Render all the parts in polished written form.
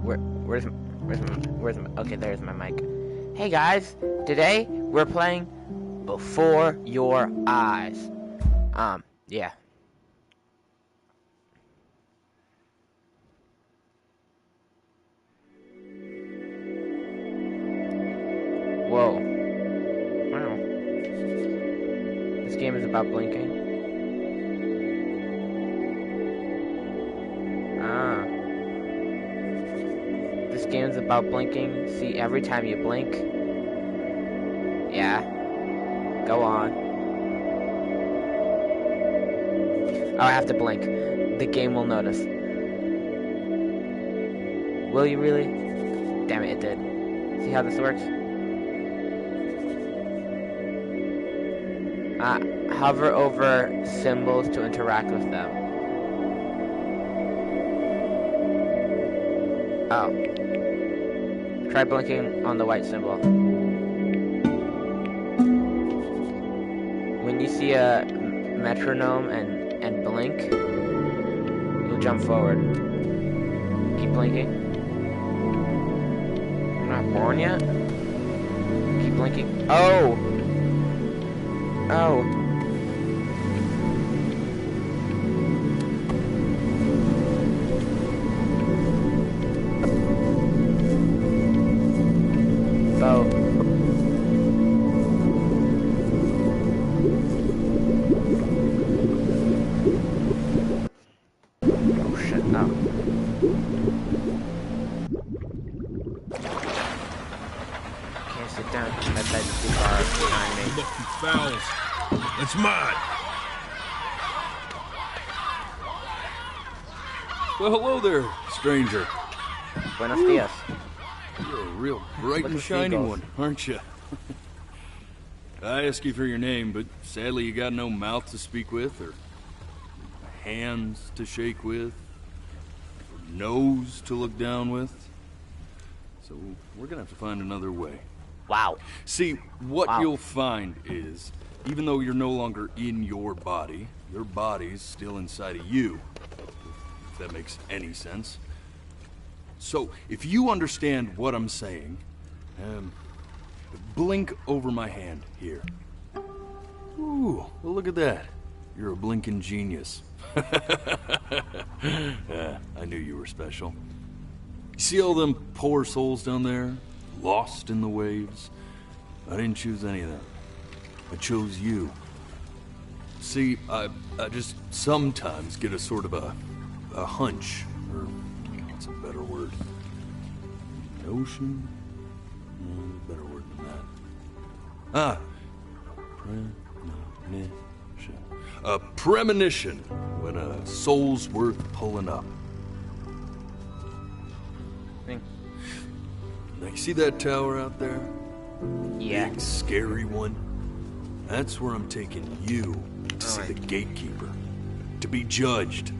Okay, there's my mic. Hey guys, today we're playing Before Your Eyes. Yeah. Whoa. Wow. This game is about blinking. This game's about blinking. See, every time you blink. Yeah. Go on. Oh, I have to blink. The game will notice. Will you really? Damn it, it did. See how this works? Hover over symbols to interact with them. Oh. Try blinking on the white symbol. When you see a metronome and blink, you'll jump forward. Keep blinking. I'm not born yet? Keep blinking. Oh! Oh. Oh. Oh shit, no. Can't sit down because my bed's too far behind me. Lucky fouls. It's mine. Well, hello there, stranger. Buenos dias. You're a real bright Look and at shiny seagulls. one, aren't you? I ask you for your name, but sadly you got no mouth to speak with, or hands to shake with, or nose to look down with. So we're gonna have to find another way. Wow. See, what Wow. you'll find is, even though you're no longer in your body's still inside of you. If that makes any sense. So, if you understand what I'm saying, blink over my hand here. Ooh, well look at that. You're a blinking genius. I knew you were special. You see all them poor souls down there, lost in the waves? I didn't choose any of them. I chose you. See, I just sometimes get a sort of a hunch, or what's a better word? Notion? No, better word than that. Premonition. A premonition when a soul's worth pulling up. Thanks. Now you see that tower out there? Yeah. Big, scary one? That's where I'm taking you to see the gatekeeper. To be judged.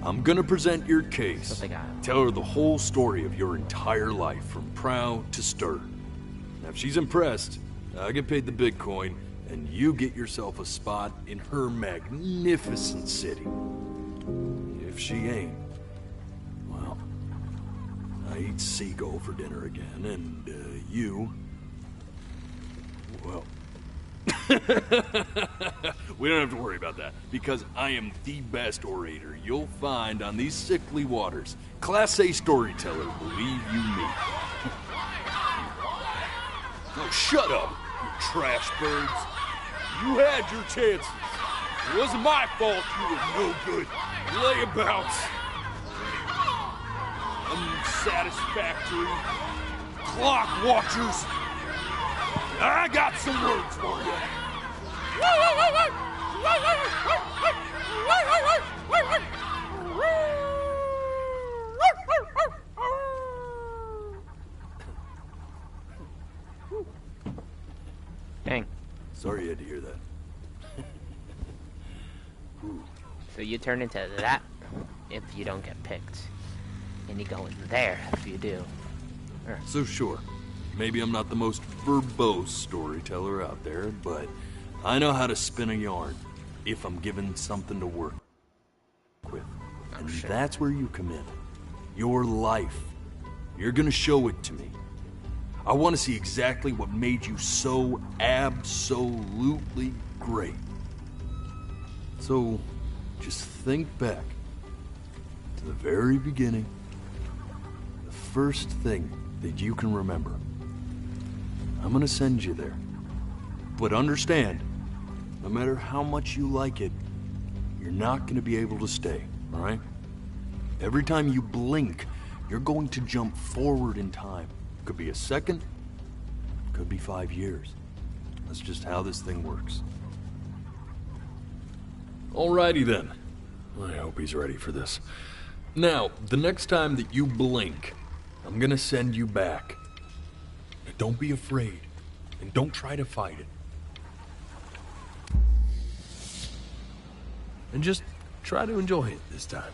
I'm gonna present your case. Tell her the whole story of your entire life, from prow to stir. Now if she's impressed, I get paid the Bitcoin, and you get yourself a spot in her magnificent city. If she ain't, well, I eat seagull for dinner again, and you, well, we don't have to worry about that, because I am the best orator you'll find on these sickly waters. Class A storyteller, believe you me. Oh, shut up, you trash birds. You had your chances. It wasn't my fault you were no good. Layabouts. Unsatisfactory. Clock watchers. I got some words for you. Dang. Sorry you had to hear that. So you turn into that if you don't get picked. And you go in there if you do. So sure, maybe I'm not the most verbose storyteller out there, but I know how to spin a yarn if I'm given something to work with. And that's where you come in. Your life. You're gonna show it to me. I want to see exactly what made you so absolutely great. So, just think back to the very beginning, the first thing that you can remember. I'm gonna send you there. But understand, no matter how much you like it, you're not gonna be able to stay, all right? Every time you blink, you're going to jump forward in time. Could be a second, could be 5 years. That's just how this thing works. Alrighty then. I hope he's ready for this. Now, the next time that you blink, I'm gonna send you back. Now, don't be afraid, and don't try to fight it. And just try to enjoy it this time.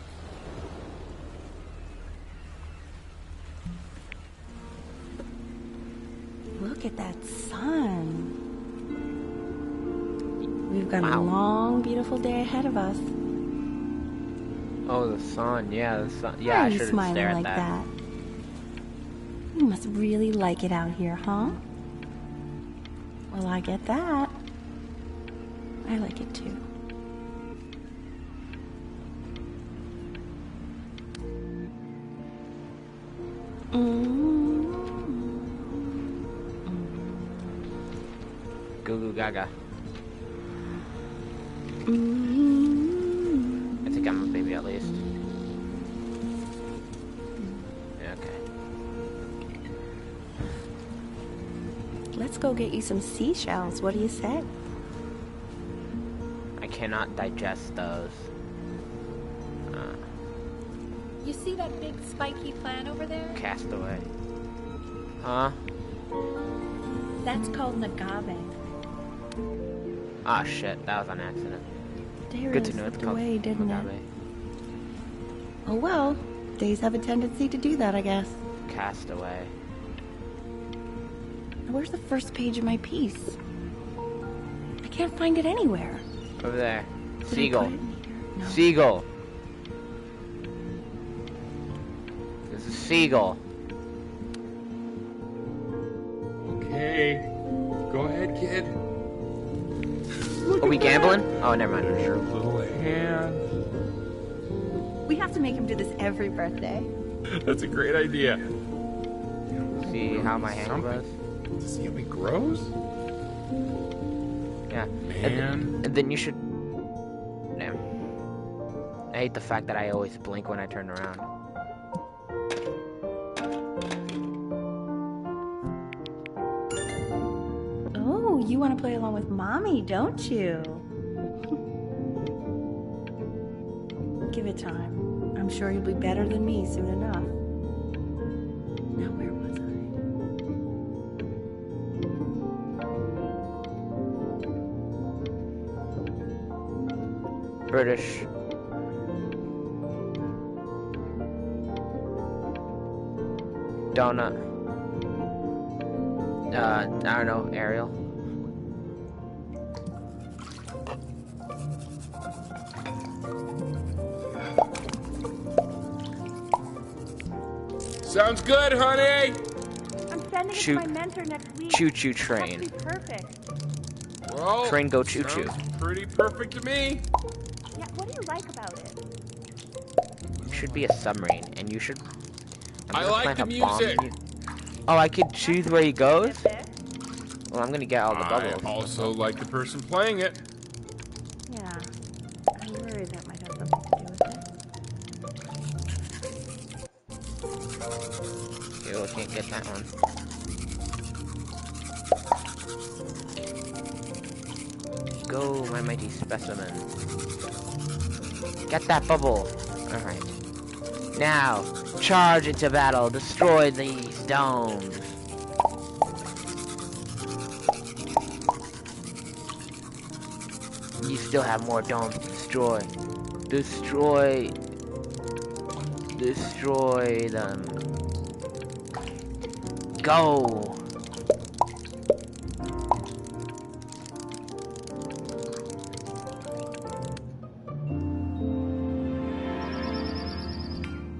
Look at that sun. We've got Wow. a long, beautiful day ahead of us. Oh, the sun. Yeah, the sun. Why Yeah, are I you should smiling stare at like that. You must really like it out here, huh? Well, I get that. I like it too. Goo goo gaga. I think I'm a baby at least. Okay. Let's go get you some seashells. What do you say? I cannot digest those. You see that big spiky plant over there? Castaway. Huh? That's called an agave. Ah, shit. That was an accident. Day Good really to know it's slipped called away, didn't agave. it? Oh well, days have a tendency to do that, I guess. Castaway. Where's the first page of my piece? I can't find it anywhere. Over there. Did I Seagull. put it in here? No. Seagull. There's a seagull. Okay. Go ahead, kid. Are we gambling? Oh, never mind. There's your little hand. We have to make him do this every birthday. That's a great idea. See how my hand Something. grows? To see how he grows? Yeah. Man. And then you should... Damn. I hate the fact that I always blink when I turn around. Oh, you want to play along with Mommy, don't you? Give it time. I'm sure you'll be better than me soon enough. Now, where was I? British. Donut. I don't know, Ariel. Sounds good, honey. I'm sending it Shoot. to my mentor next week. Choo-choo That'd train. be perfect. Well, Train go choo-choo. sounds pretty perfect to me. Yeah, what do you like about it? You should be a submarine, and you should... I'm I gonna like plant the a bomb music. in you. Oh, I could choose where he goes? Get this? Well, I'm gonna get all the I bubbles. also like the person playing it. Yeah. I worry that might have something to do with it. Ew, I can't get that one. Go, my mighty specimen. Get that bubble. Alright. Now, charge into battle. Destroy these domes. You still have more domes to destroy. Destroy them. Go.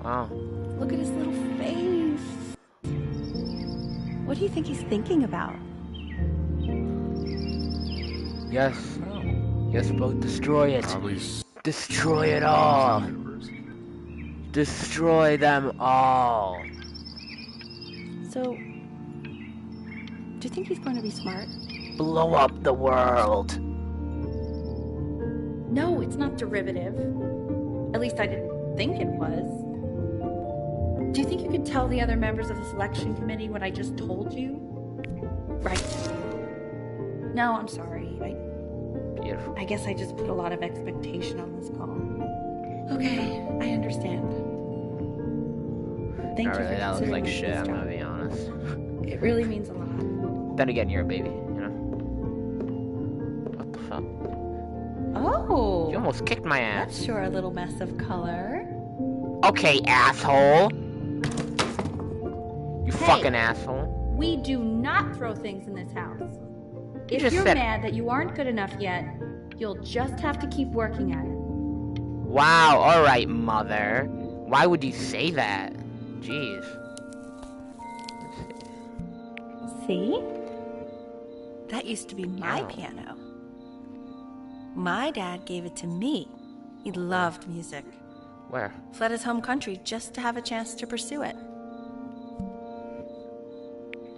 Oh. Look at his little face. What do you think he's thinking about? Yes. Yes, both destroy it. Probably Destroy it all. Destroy them all. So, do you think he's going to be smart? Blow up the world. No, it's not derivative. At least I didn't think it was. Do you think you could tell the other members of the selection committee what I just told you? Right. No, I'm sorry. Beautiful. I guess I just put a lot of expectation on this call. Okay, I understand. Thank Not you really, for that was like considering shit, this I'm job. gonna be honest. It really means a lot. Then again, you're a baby, you know? What the fuck? Oh! You almost kicked my ass. That's sure a little mess of color. Okay, asshole. You Hey. fucking asshole. We do not throw things in this house. If just you're said- mad that you aren't good enough yet, you'll just have to keep working at it. Wow, alright, mother. Why would you say that? Jeez. See? That used to be my Ow. piano. My dad gave it to me. He loved music. Where? Fled his home country just to have a chance to pursue it.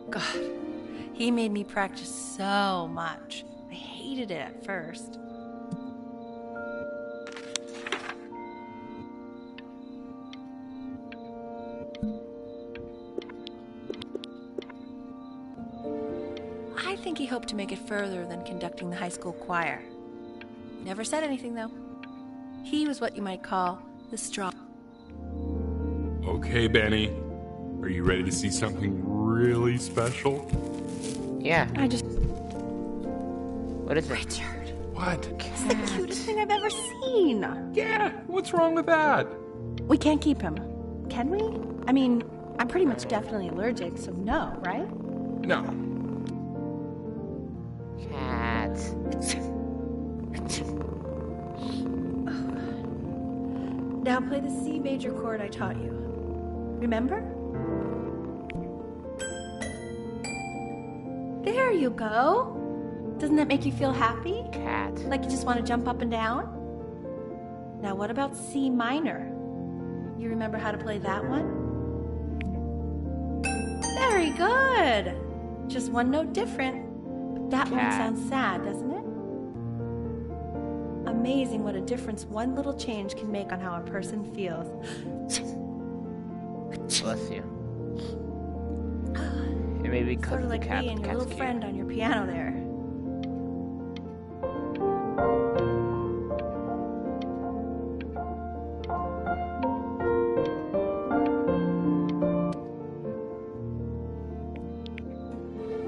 God, he made me practice so much. I hated it at first. I think he hoped to make it further than conducting the high school choir. Never said anything, though. He was what you might call the strong. Okay, Benny. Are you ready to see something really special? Yeah. I just... What is it? Richard, What? it's the cutest thing I've ever seen. Yeah, what's wrong with that? We can't keep him, can we? I mean, I'm pretty much definitely allergic, so no, right? No. Cat. Now play the C major chord I taught you. Remember? There you go. Doesn't that make you feel happy? Cat. Like you just want to jump up and down? Now what about C minor? You remember how to play that one? Very good. Just one note different. But that one Cat. sounds sad, doesn't it? Amazing what a difference one little change can make on how a person feels. Bless you. It may be cut Sort of the like cat, me but and the your cat's little cute. friend on your piano there.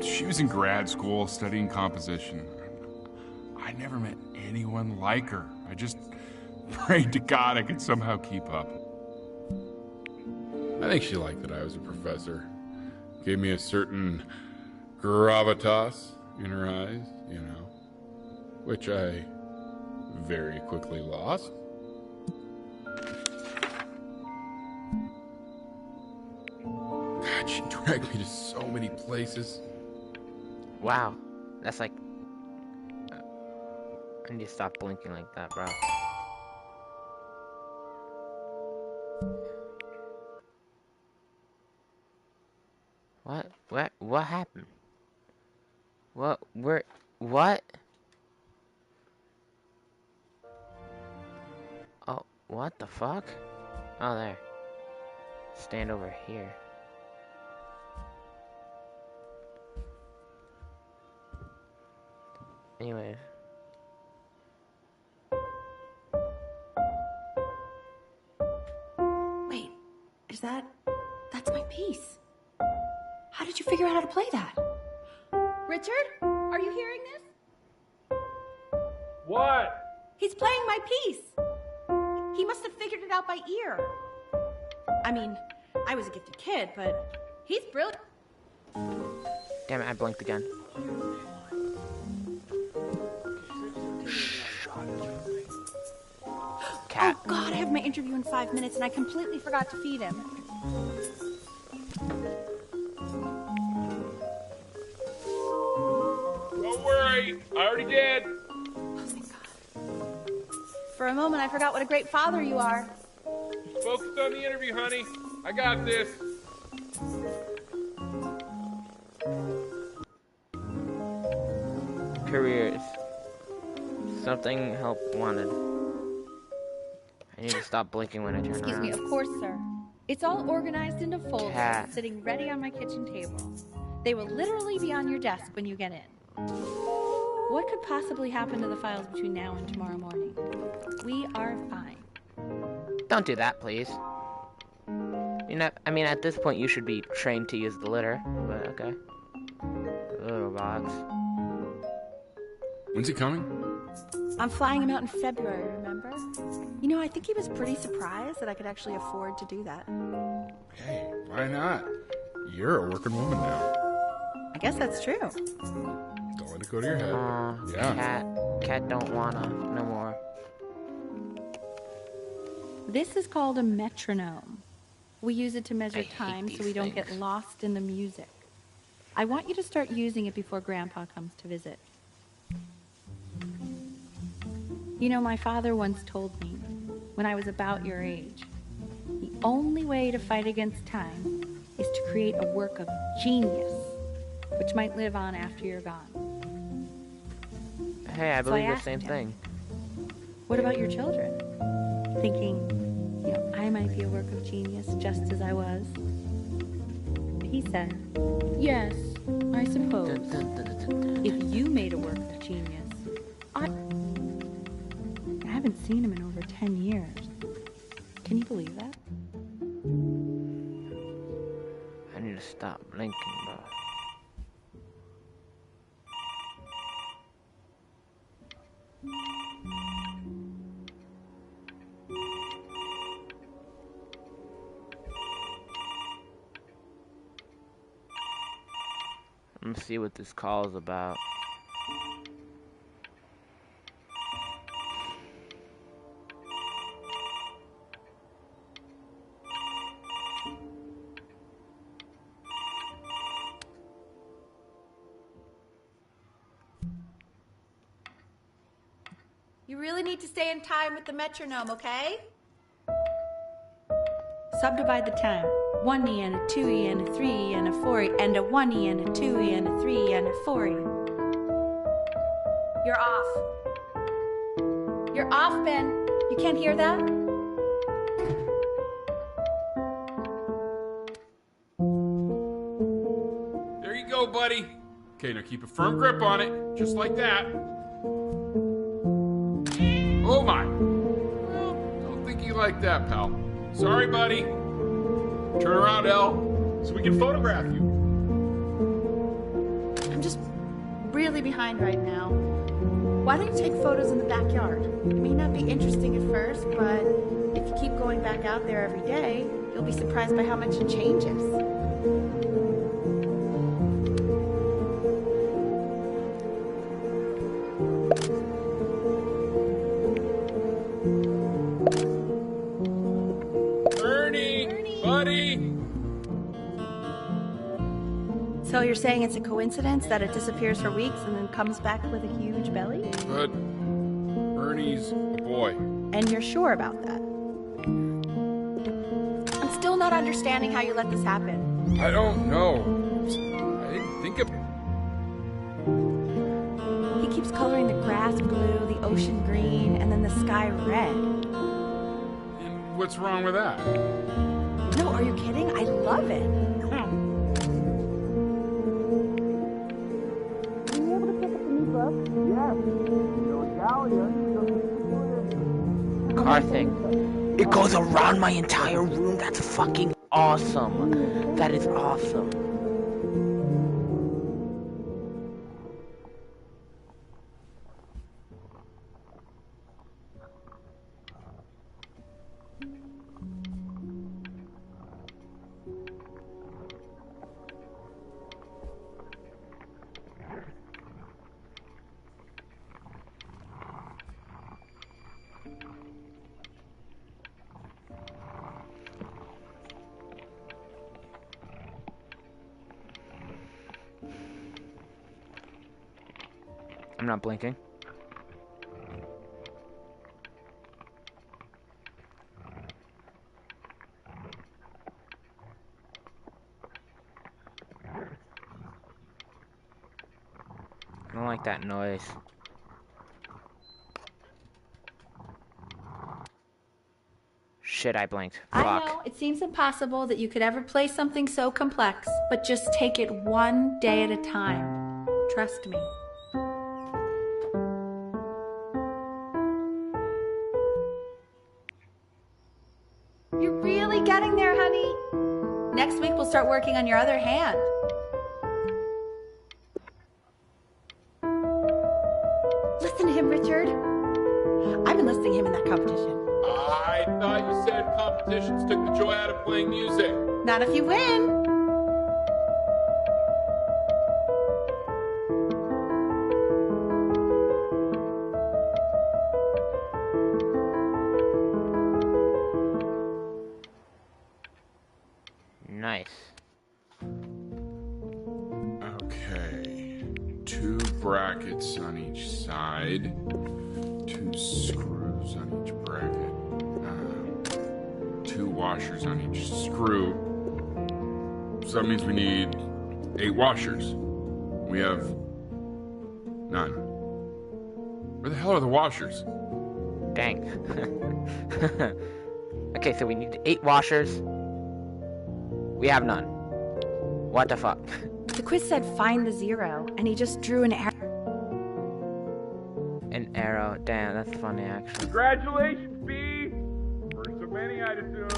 She was in grad school studying composition. I never met anyone like her. I just prayed to God I could somehow keep up. I think she liked that I was a professor. Gave me a certain gravitas in her eyes, you know, which I very quickly lost. God, she dragged me to so many places. Wow. That's like... I need to stop blinking like that, bro. What? What happened? What? Where? What? Oh, what the fuck? Oh, there. Stand over here. Anyways. Wait, that's my piece. How did you figure out how to play that? Richard, are you hearing this? What? He's playing my piece. He must have figured it out by ear. I mean, I was a gifted kid, but he's brilliant. Damn it, I blinked again. Cat. Oh God, I have my interview in 5 minutes and I completely forgot to feed him. did. Oh, thank God. For a moment, I forgot what a great father you are. Focus on the interview, honey. I got this. Careers. Something help wanted. I need to stop blinking when I turn Excuse around. me, of course, sir. It's all organized into folders, Cat. sitting ready on my kitchen table. They will literally be on your desk when you get in. What could possibly happen to the files between now and tomorrow morning? We are fine. Don't do that, please. I mean, at this point, you should be trained to use the litter, but okay. Little box. When's he coming? I'm flying him out in February, remember? You know, I think he was pretty surprised that I could actually afford to do that. Hey, why not? You're a working woman now. I guess that's true. Don't let it go to your head. Yeah. Cat don't wanna no more. This is called a metronome. We use it to measure I hate time so these we don't get things. lost in the music. I want you to start using it before Grandpa comes to visit. You know, my father once told me, when I was about your age, the only way to fight against time is to create a work of genius, which might live on after you're gone. Hey, I So believe the asked same him, thing. what about your children? Thinking, you know, I might be a work of genius just as I was. He said, yes, I suppose. If you made a work of genius, I haven't seen him in over 10 years. Can you believe that? I need to stop blinking, bro. Let me see what this call is about. You really need to stay in time with the metronome, okay? Subdivide the time. 1E and a 2E and a 3E and a 4E and a 1E and a 2E and a 3E and a 4E. You're off. You're off, Ben. You can't hear that? There you go, buddy. Okay, now keep a firm grip on it, just like that. Oh my. Well, don't think you like that, pal. Sorry, buddy. Turn around, Elle, so we can photograph you. I'm just really behind right now. Why don't you take photos in the backyard? It may not be interesting at first, but if you keep going back out there every day, you'll be surprised by how much it changes. Ernie, buddy. So you're saying it's a coincidence that it disappears for weeks and then comes back with a huge belly? But Ernie's a boy. And you're sure about that? I'm still not understanding how you let this happen. I don't know. I didn't think of. He keeps coloring the grass blue, the ocean green, and then the sky red. And what's wrong with that? No, are you kidding? I love it. Car thing. It goes around my entire room. That's fucking awesome. That is awesome. I'm not blinking. like that noise. Shit, I blinked. Fuck. I know, it seems impossible that you could ever play something so complex, but just take it one day at a time. Trust me. You're really getting there, honey. Next week we'll start working on your other hand. Listen to him, Richard. I'm enlisting him in that competition. I thought you said competitions took the joy out of playing music. Not if you win. Nice. Okay. 2 brackets on each side. 2 screws on each bracket. 2 washers on each screw. So that means we need 8 washers. We have none. Where the hell are the washers? Dang. Okay, so we need 8 washers. We have none. What the fuck? The quiz said find the 0, and he just drew an arrow. An arrow. Damn, that's funny, actually. Congratulations, B! First of many, I'd assume.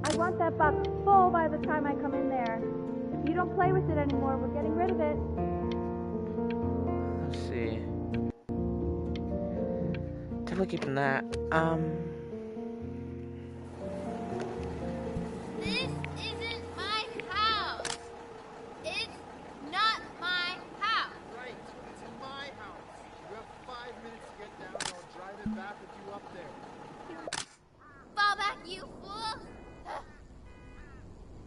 I want that box full by the time I come in there. If you don't play with it anymore, we're getting rid of it. Let's see. Definitely keeping that. This isn't my house. It's not my house. Right, it's in my house. You have 5 minutes to get down, and I'll drive it back with you up there. Fall back, you fool.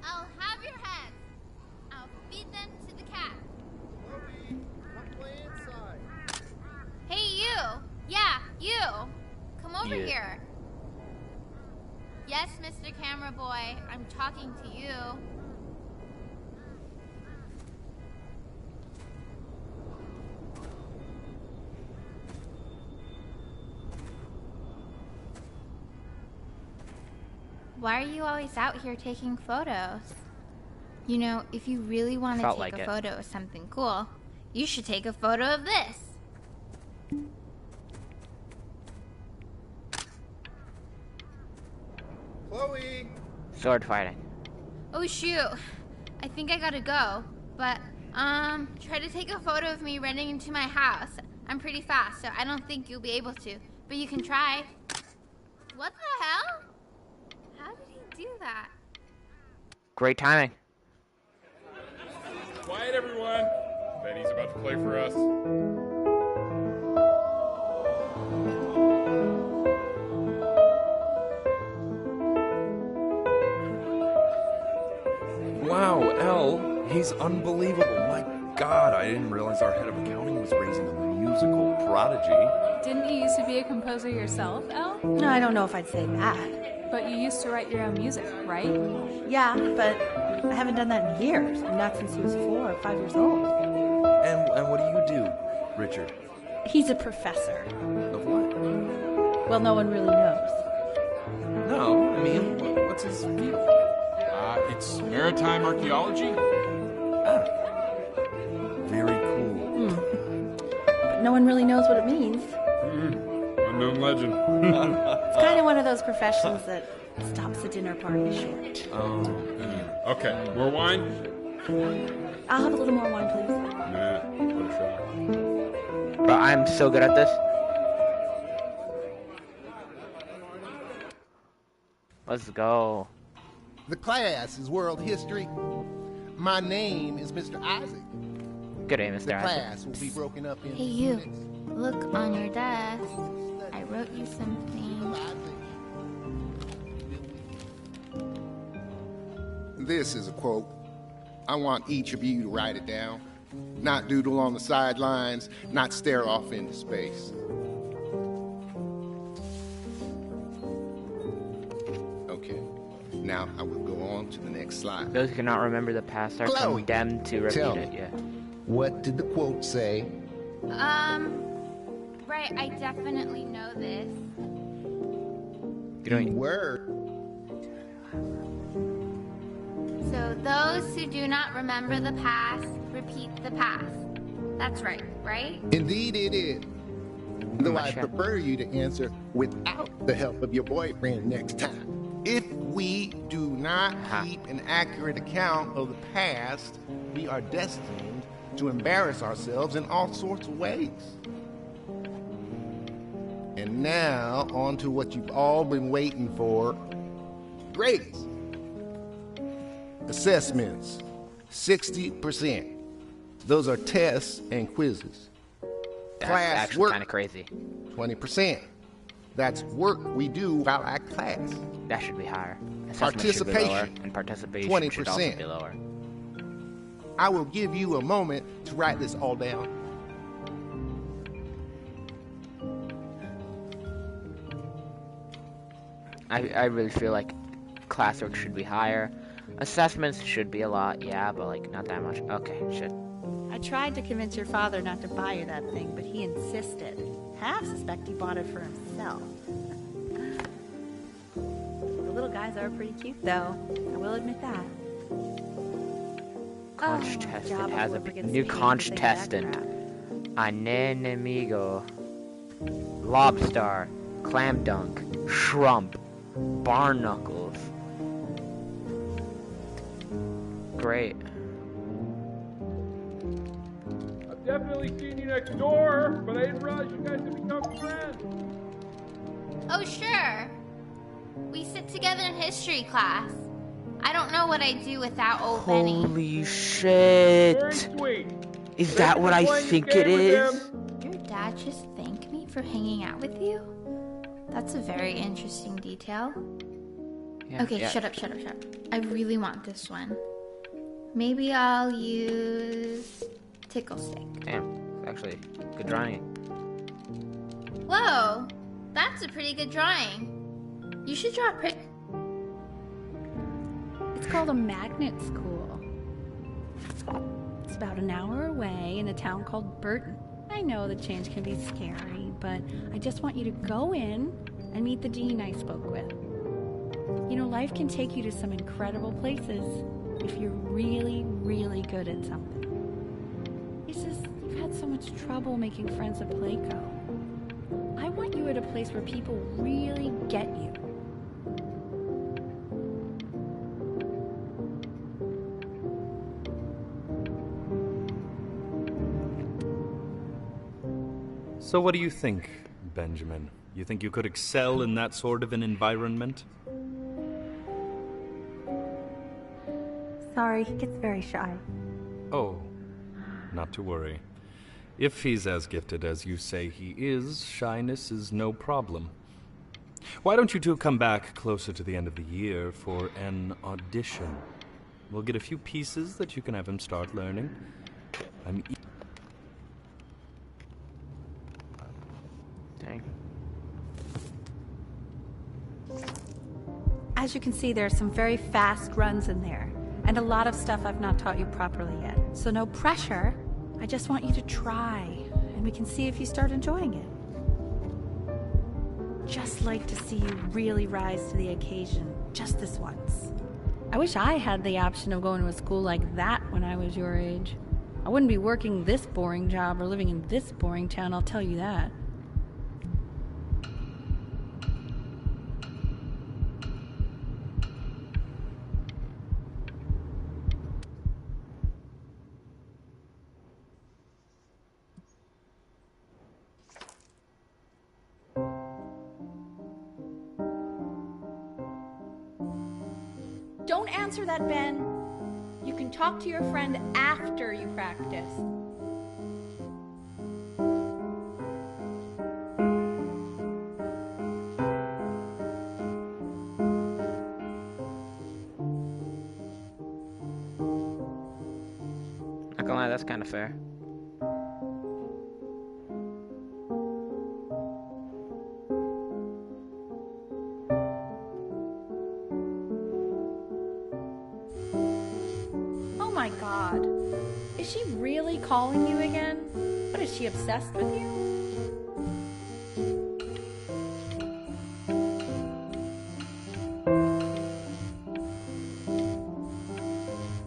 I'll have your hands. I'll feed them to the cat. Chloe, come play inside. Hey, you. Yeah, you. Come over Yeah. here. Yes, Mr. Camera Boy, I'm talking to you. Why are you always out here taking photos? You know, if you really want to Felt take like a it. photo of something cool, you should take a photo of this. Chloe! Sword fighting. Oh shoot, I think I gotta go. But, try to take a photo of me running into my house. I'm pretty fast, so I don't think you'll be able to. But you can try. What the hell? How did he do that? Great timing. Quiet, everyone. Betty's about to play for us. Wow, Elle, he's unbelievable. My God, I didn't realize our head of accounting was raising a musical prodigy. Didn't you used to be a composer yourself, Elle? No, I don't know if I'd say that. But you used to write your own music, right? Yeah, but I haven't done that in years. Not since he was 4 or 5 years old. And what do you do, Richard? He's a professor. Of what? Well, no one really knows. No, I mean, what's his field? It's maritime archaeology. Ah, very cool. But no one really knows what it means. Unknown legend. It's kind of one of those professions that stops a dinner party short. Okay, more wine? I'll have a little more wine, please. Nah, what a shot. Bro, I'm so good at this. Let's go. The class is world history. My name is Mr. Isaac. Good day, Mr. The Isaac. class will be broken up into Hey, you. units. Look on your desk. I wrote you something. This is a quote. I want each of you to write it down. Not doodle on the sidelines, not stare off into space. Okay. Now, I will go on to the next slide. Those who cannot remember the past are condemned to repeat it, yeah. What did the quote say? Right, I definitely know this. Word. So those who do not remember the past, repeat the past. That's right, right? Indeed it is. Though I prefer you to answer without the help of your boyfriend next time. If we do not keep an accurate account of the past, we are destined to embarrass ourselves in all sorts of ways. And now, on to what you've all been waiting for. Grades. Assessments, 60%. Those are tests and quizzes. That's Class actually work, kind of crazy. 20%. That's work we do while at class. That should be higher. Assessment should be lower, and participation 20%. should also be lower. I will give you a moment to write this all down. I really feel like classwork should be higher. Assessments should be a lot, yeah, but like not that much. Okay, shit. I tried to convince your father not to buy you that thing, but he insisted. Half suspect he bought it for himself. The little guys are pretty cute, though. I will admit that. Conch testant has a new conch testant. An enemigo. Lobster. Clam dunk. Shrimp. Barnacles. Great. I've definitely seen you next door, but I didn't realize you guys had become friends. Oh, sure. We sit together in history class. I don't know what I'd do without old Benny. Holy shit. Very sweet. Is that what I think it is? Your dad just thanked me for hanging out with you? That's a very interesting detail. Yeah, Okay, yeah. shut up. I really want this one. Maybe I'll use tickle stick. Damn, actually, good drawing. Whoa, that's a pretty good drawing. You should draw a prick. It's called a magnet school. It's about an hour away in a town called Burton. I know the change can be scary, but I just want you to go in and meet the dean I spoke with. You know, life can take you to some incredible places if you're really, really good at something. It's just, you've had so much trouble making friends at Playco. I want you at a place where people really get you. So what do you think, Benjamin? You think you could excel in that sort of an environment? Sorry, he gets very shy. Oh, not to worry. If he's as gifted as you say he is, shyness is no problem. Why don't you two come back closer to the end of the year for an audition? We'll get a few pieces that you can have him start learning. Dang. As you can see, there are some very fast runs in there, and a lot of stuff I've not taught you properly yet. So no pressure. I just want you to try, and we can see if you start enjoying it. Just like to see you really rise to the occasion, just this once. I wish I had the option of going to a school like that when I was your age. I wouldn't be working this boring job or living in this boring town, I'll tell you that. Don't answer that, Ben. You can talk to your friend after you practice. Not gonna lie, that's kind of fair. my God. Is she really calling you again? What, is she obsessed with you?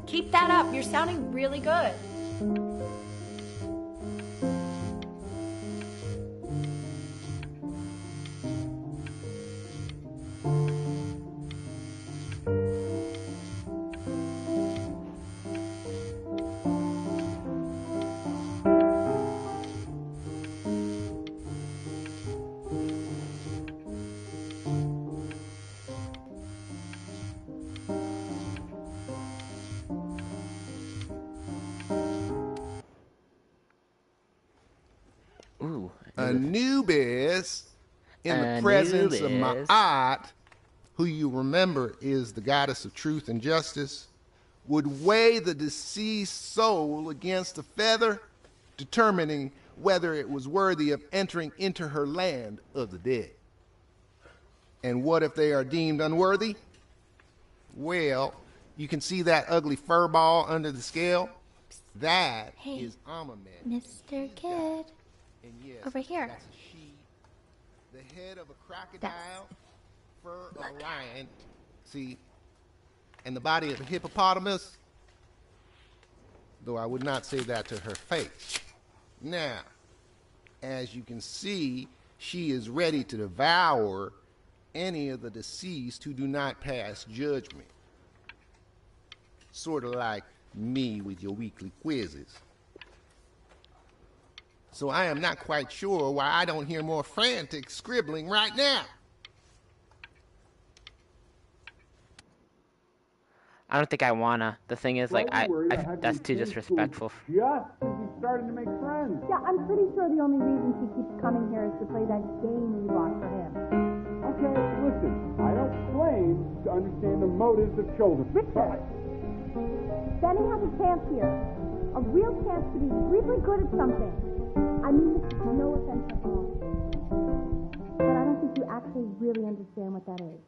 Keep that up. You're sounding really good. Anubis, in the presence of Ma'at, who you remember is the goddess of truth and justice, would weigh the deceased soul against a feather, determining whether it was worthy of entering into her land of the dead. And what if they are deemed unworthy? Well, you can see that ugly fur ball under the scale? That is Amamet. Mr. Kid. And yes, over here. That's a she. The head of a crocodile, fur of a lion, see, and the body of a hippopotamus, though I would not say that to her face. Now, as you can see, she is ready to devour any of the deceased who do not pass judgment. Sort of like me with your weekly quizzes. So I am not quite sure why I don't hear more frantic scribbling right now. I don't think I wanna. The thing is, like, that's too disrespectful. Just as we started to make friends. Yeah, I'm pretty sure the only reason she keeps coming here is to play that game you bought for him. Okay, listen, I don't claim to understand the motives of children. Richard! Benny has a chance here. A real chance to be really good at something. I mean, this is no offense at all. But I don't think you actually really understand what that is.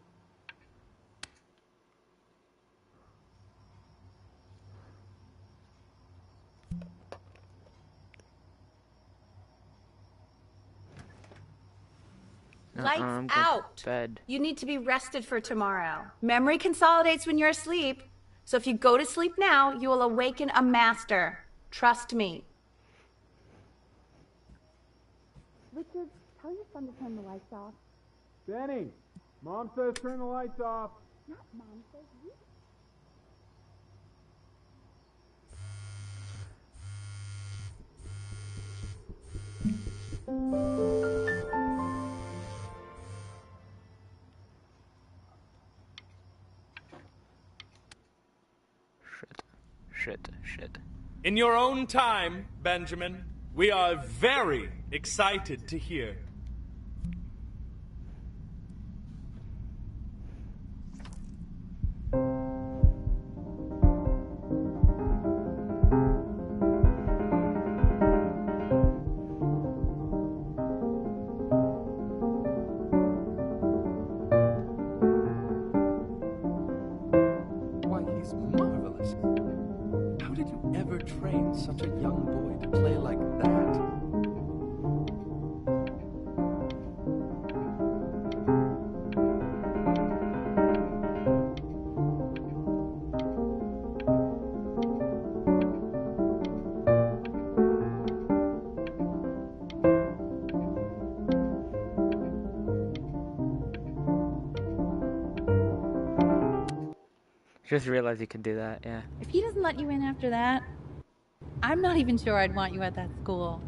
Lights out. Bed. You need to be rested for tomorrow. Memory consolidates when you're asleep. So if you go to sleep now, you will awaken a master. Trust me. Richard, tell your son to turn the lights off. Benny, Mom says turn the lights off. Not Mom says you. Shit. In your own time, Benjamin, we are very excited to hear. Why, he's marvelous. How did you ever train such a young boy to play like that? Just realized you can do that, yeah. If he doesn't let you in after that, I'm not even sure I'd want you at that school.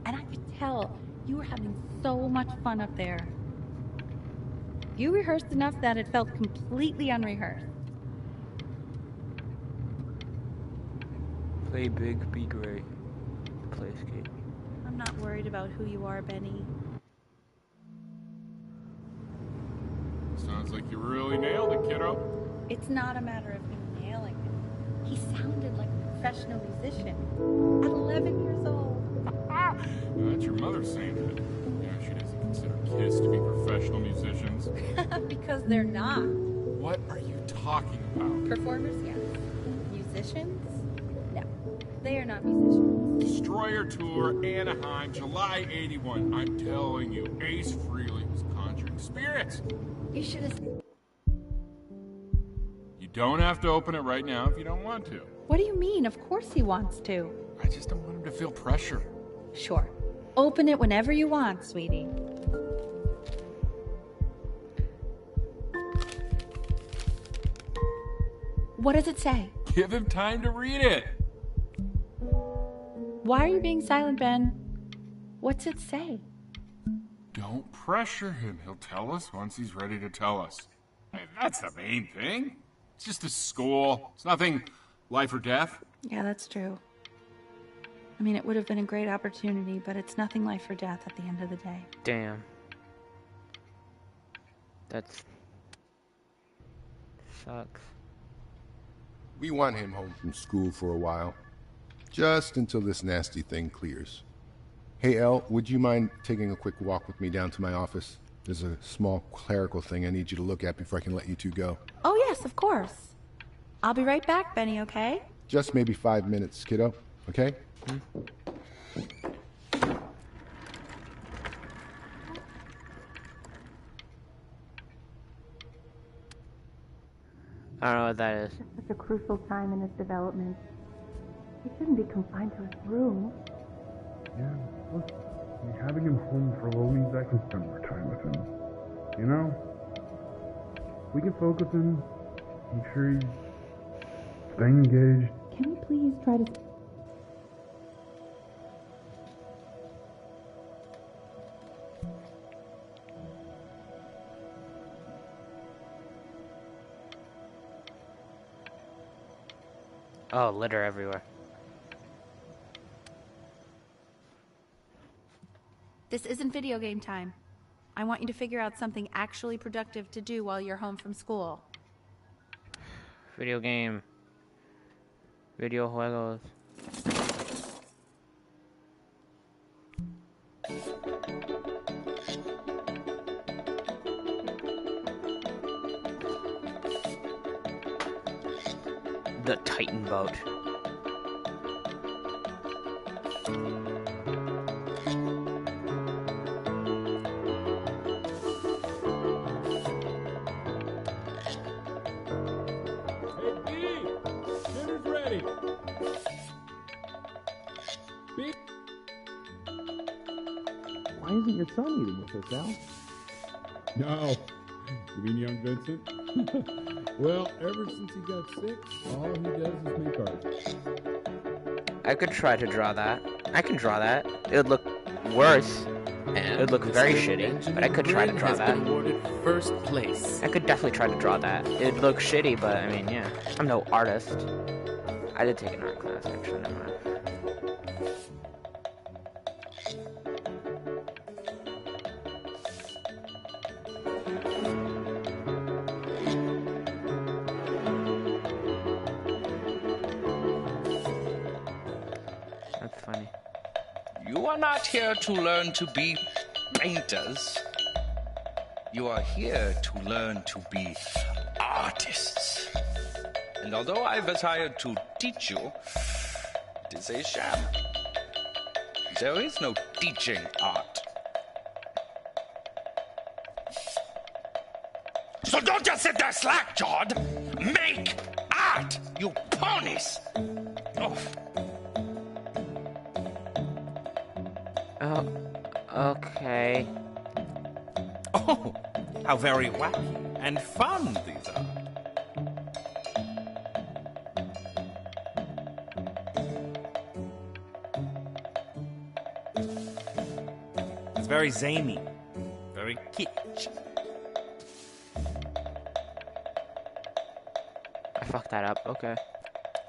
And I could tell you were having so much fun up there. You rehearsed enough that it felt completely unrehearsed. Play big, be great. Play skate. I'm not worried about who you are, Benny. Sounds like you really nailed it, kiddo. It's not a matter of him nailing it. He sounded like a professional musician at 11 years old. That's your mother saying that. Yeah, she doesn't consider kids to be professional musicians. Because they're not. What are you talking about? Performers, yes. musicians? No, they are not musicians. Destroyer Tour, Anaheim, July 81. I'm telling you, Ace Frehley was conjuring spirits. You should have... You don't have to open it right now if you don't want to. What do you mean? Of course he wants to. I just don't want him to feel pressure. Sure. Open it whenever you want, sweetie. What does it say? Give him time to read it. Why are you being silent, Ben? What's it say? Don't pressure him. He'll tell us once he's ready to tell us. Hey, that's the main thing. It's just a school. It's nothing life or death. Yeah, that's true. I mean, it would have been a great opportunity, but it's nothing life or death at the end of the day. Damn. That's... sucks. We want him home from school for a while. Just until this nasty thing clears. Hey, Elle, would you mind taking a quick walk with me down to my office? There's a small clerical thing I need you to look at before I can let you two go. Oh, yes, of course. I'll be right back, Benny, okay? Just maybe 5 minutes, kiddo. Okay? I don't know what that is. It's such a crucial time in his development. He shouldn't be confined to his room. Yeah, look, having him home for a little means I can spend more time with him. You know? We can focus him, make sure he's staying engaged. Can you please try to... Oh, litter everywhere. This isn't video game time. I want you to figure out something actually productive to do while you're home from school. Video game. Video juegos. The Titan boat. Why isn't your son eating with us, Al? No. You mean young Vincent? Well, ever since he got sick, all he does is make art. I could try to draw that. I can draw that. It would look worse. It would look very shitty, but I could try to draw that. First place. I could definitely try to draw that. It would look shitty, but I mean, yeah. I'm no artist. I did take an art class, actually. Never mind. That's funny. You are not here to learn to be painters. You are here to learn to be artists. And although I was hired to teach you, it is a sham. There is no teaching art. So don't just sit there slack-jawed. Make art, you ponies! Oh. Oh, okay. Oh, how very wacky and fun these are. It's very zany, very kitsch. I fucked that up, okay.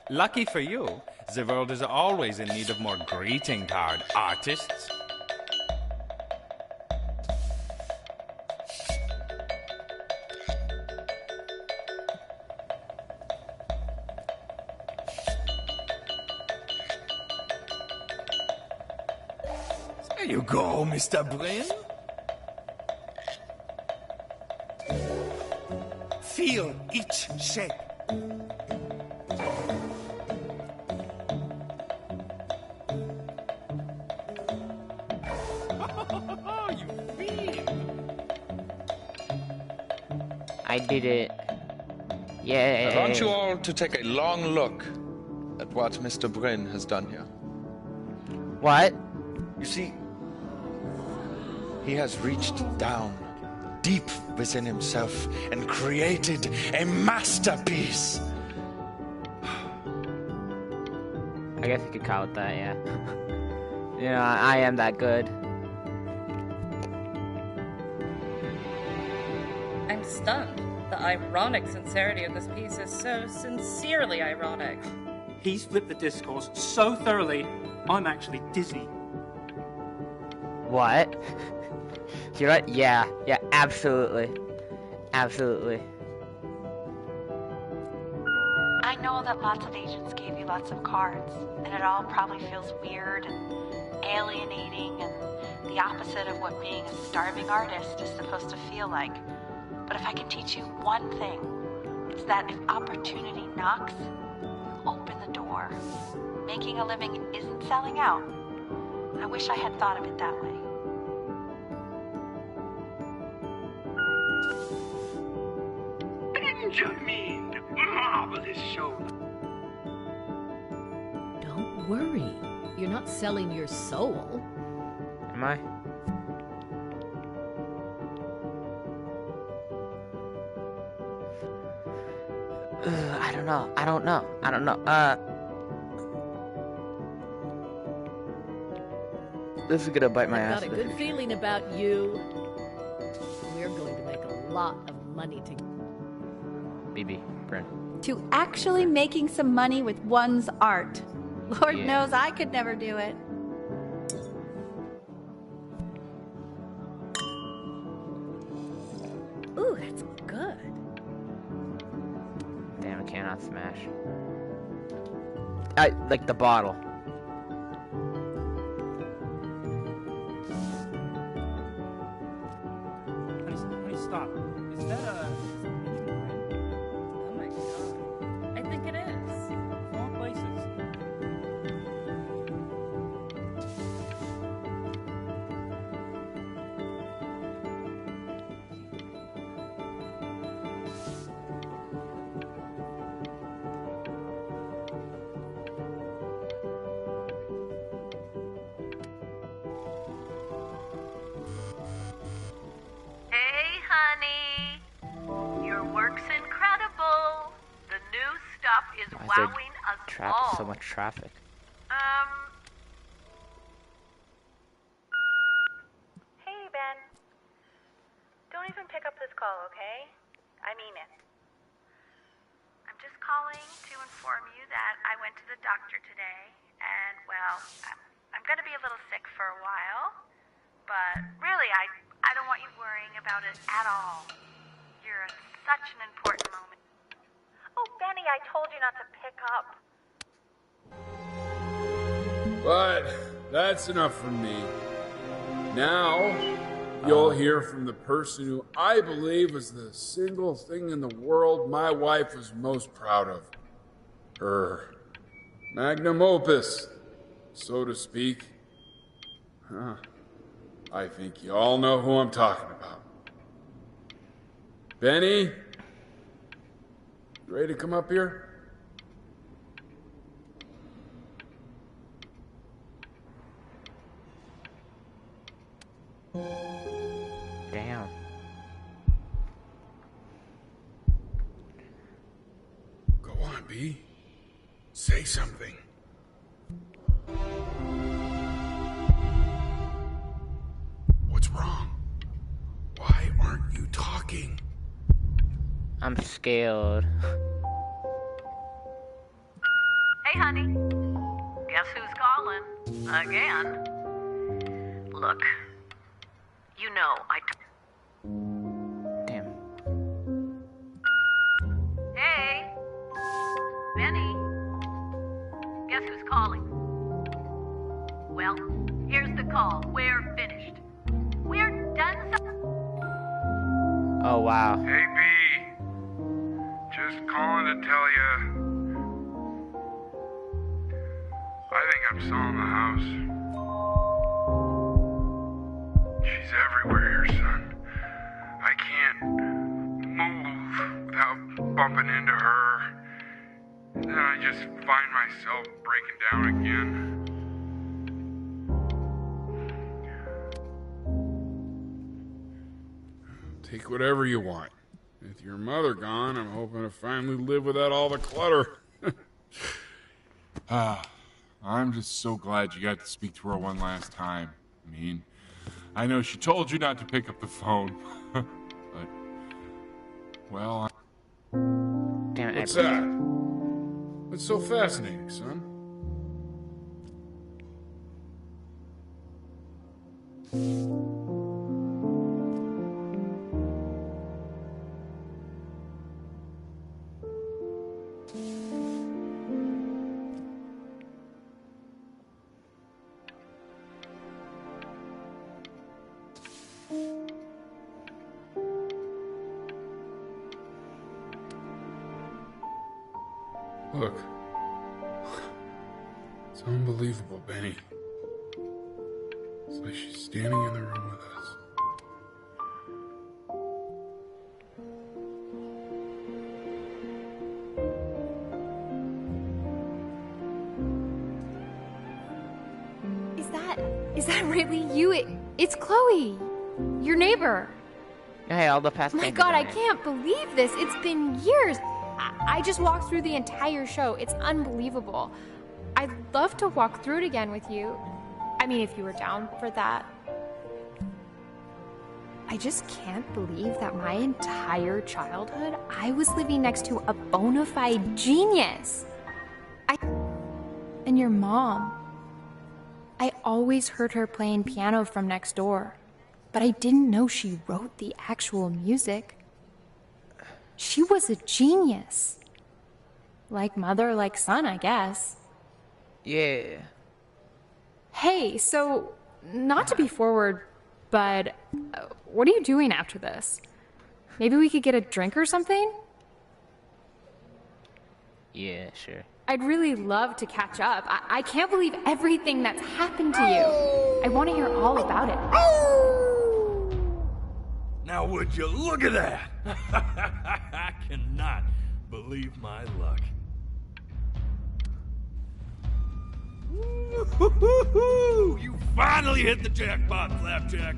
Lucky for you, the world is always in need of more greeting card artists. There you go, Mr. Brin. Feel each shape. I did it. Yay. I want you all to take a long look at what Mr. Bryn has done here. What? You see, he has reached down deep within himself and created a masterpiece. I guess you could call it that, yeah. You know, I am that good. I'm stunned. The ironic sincerity of this piece is so sincerely ironic. He's flipped the discourse so thoroughly, I'm actually dizzy. What? You're right? Yeah, absolutely. Absolutely. I know that lots of agents gave you lots of cards, and it all probably feels weird and alienating and the opposite of what being a starving artist is supposed to feel like. But if I can teach you one thing, it's that if opportunity knocks, you open the door. Making a living isn't selling out. I wish I had thought of it that way. Benjamin! Marvelous show! Don't worry. You're not selling your soul. Am I? I don't know. This is gonna bite my ass. I've got a good feeling about you. We're going to make a lot of money together. BB, Bryn. To actually making some money with one's art. Lord Yeah. knows I could never do it. Ooh, that's good. Damn, I cannot smash. I like the bottle. Honey, stop. Is that a... Oh my god. I think it is. Wrong places. Hey, honey. Your work's incredible. The new stuff is Why is there wowing us all. so much traffic? Hey, Ben. Don't even pick up this call, okay? I mean it. I'm just calling to inform you that I went to the doctor today, and, well, I'm going to be a little sick for a while, but really, I don't want you worrying about it at all. You're at such an important moment. Oh, Benny, I told you not to pick up. But that's enough from me. Now, you'll hear from the person who I believe was the single thing in the world my wife was most proud of. Her magnum opus, so to speak. Huh. I think you all know who I'm talking about. Benny? You ready to come up here? Damn. Go on, B. Say something. What's wrong? Why aren't you talking? I'm scared. Hey, honey. Guess who's calling? Again. Look, you know Damn. Hey, Benny. Guess who's calling? Well, here's the call. We're finished. We're done. Oh wow. Hey, B. Just calling to tell you. I think I'm selling the house. She's everywhere here, son. I can't move. bumping into her. And then I just find myself breaking down again. Take whatever you want. With your mother gone, I'm hoping to finally live without all the clutter. I'm just so glad you got to speak to her one last time. I mean, I know she told you not to pick up the phone, but, well... Damn it. What's that? What's so fascinating, son? Look. It's unbelievable, Benny. It's like she's standing in the room with us. Is that really you? It's Chloe, your neighbor. Hey, all the past. Oh my God, I can't believe this. It's been years. I just walked through the entire show. It's unbelievable. I'd love to walk through it again with you. I mean, if you were down for that. I just can't believe that my entire childhood, I was living next to a bona fide genius. And your mom. I always heard her playing piano from next door, but I didn't know she wrote the actual music. She was a genius. Like mother, like son, I guess. Yeah. Hey, so, not to be forward, but what are you doing after this? Maybe we could get a drink or something? Yeah, sure. I'd really love to catch up. I can't believe everything that's happened to you. I want to hear all about it. Now would you look at that? I cannot believe my luck. Woo-hoo-hoo-hoo! You finally hit the jackpot, Flapjack.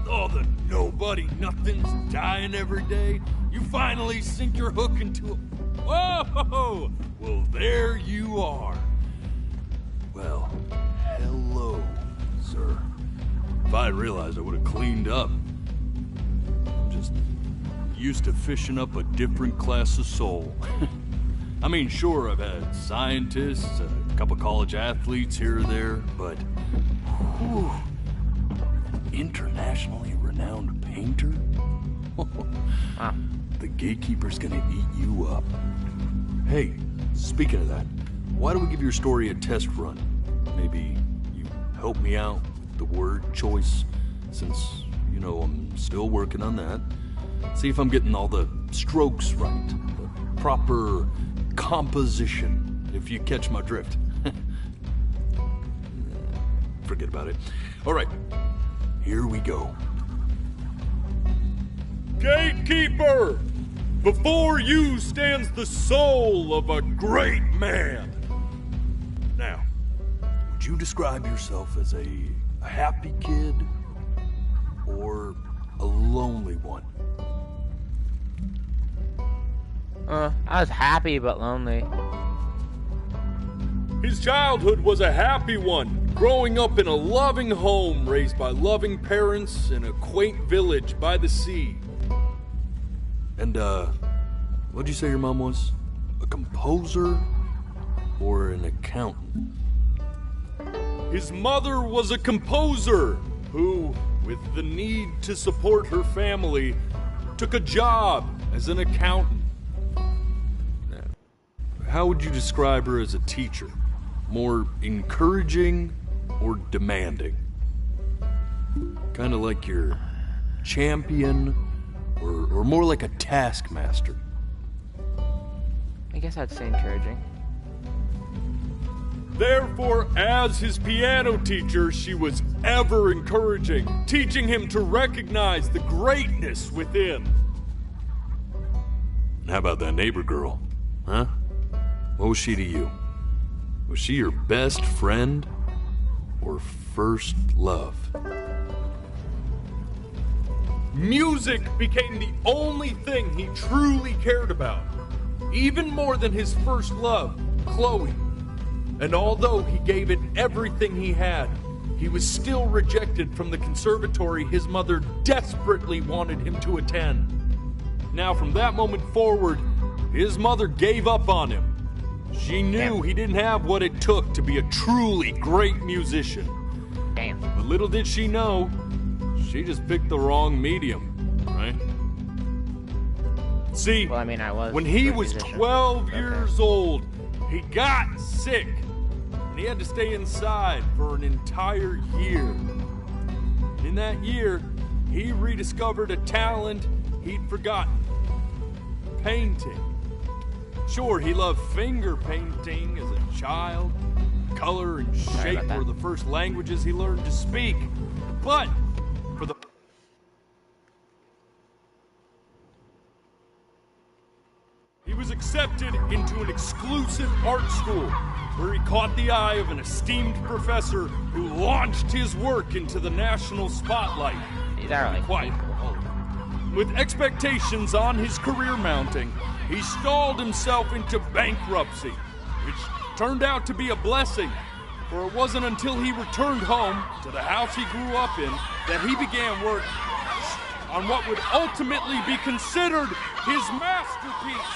Oh, the nobody nothing's dying every day. You finally sink your hook into a... Whoa! Well, there you are. Well, hello, sir. If I had realized, I would have cleaned up. I'm just used to fishing up a different class of soul. I mean, sure, I've had scientists, a couple college athletes here or there, but... Whew, internationally renowned painter? Wow. The gatekeeper's gonna eat you up. Hey, speaking of that, why don't we give your story a test run? Maybe you help me out with the word choice, since, you know, I'm still working on that. See if I'm getting all the strokes right, the proper composition, if you catch my drift. Forget about it. All right, here we go. Gatekeeper! Before you stands the soul of a great man. Now, would you describe yourself as a happy kid or a lonely one? I was happy but lonely. His childhood was a happy one, growing up in a loving home raised by loving parents in a quaint village by the sea. And, what'd you say your mom was? A composer or an accountant? His mother was a composer who, with the need to support her family, took a job as an accountant. How would you describe her as a teacher? More encouraging or demanding? Kind of like your champion or more like a taskmaster? I guess I'd say encouraging. Therefore, as his piano teacher, she was ever encouraging, teaching him to recognize the greatness within. How about that neighbor girl? Huh? What was she to you? Was she your best friend or first love? Music became the only thing he truly cared about, even more than his first love, Chloe. And although he gave it everything he had, he was still rejected from the conservatory his mother desperately wanted him to attend. Now, from that moment forward, his mother gave up on him. She knew he didn't have what it took to be a truly great musician. Damn. But little did she know, she just picked the wrong medium, right? See, Well, I mean, I was when a he great was musician. 12 years old, he got sick, and he had to stay inside for an entire year. And in that year, he rediscovered a talent he'd forgotten: painting. Sure, he loved finger painting as a child. Color and shape were the first languages he learned to speak. But for the he was accepted into an exclusive art school where he caught the eye of an esteemed professor who launched his work into the national spotlight. These are like Quite. With expectations on his career mounting, he stalled himself into bankruptcy, which turned out to be a blessing, for it wasn't until he returned home to the house he grew up in that he began work on what would ultimately be considered his masterpiece.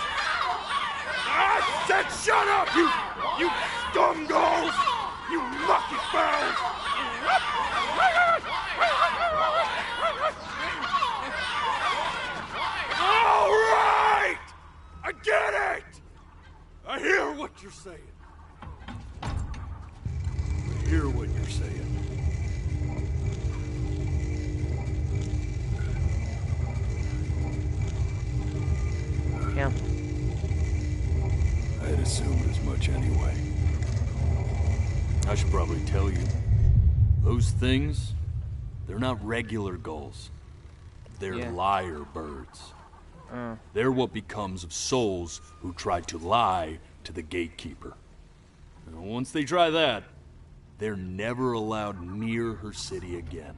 I said shut up, you scumballs! You lucky fowls! All right! I get it! I hear what you're saying. I hear what you're saying. Yeah. I had assumed as much anyway. I should probably tell you, those things, they're not regular gulls. They're liar birds. They're what becomes of souls who try to lie to the gatekeeper. And once they try that, they're never allowed near her city again.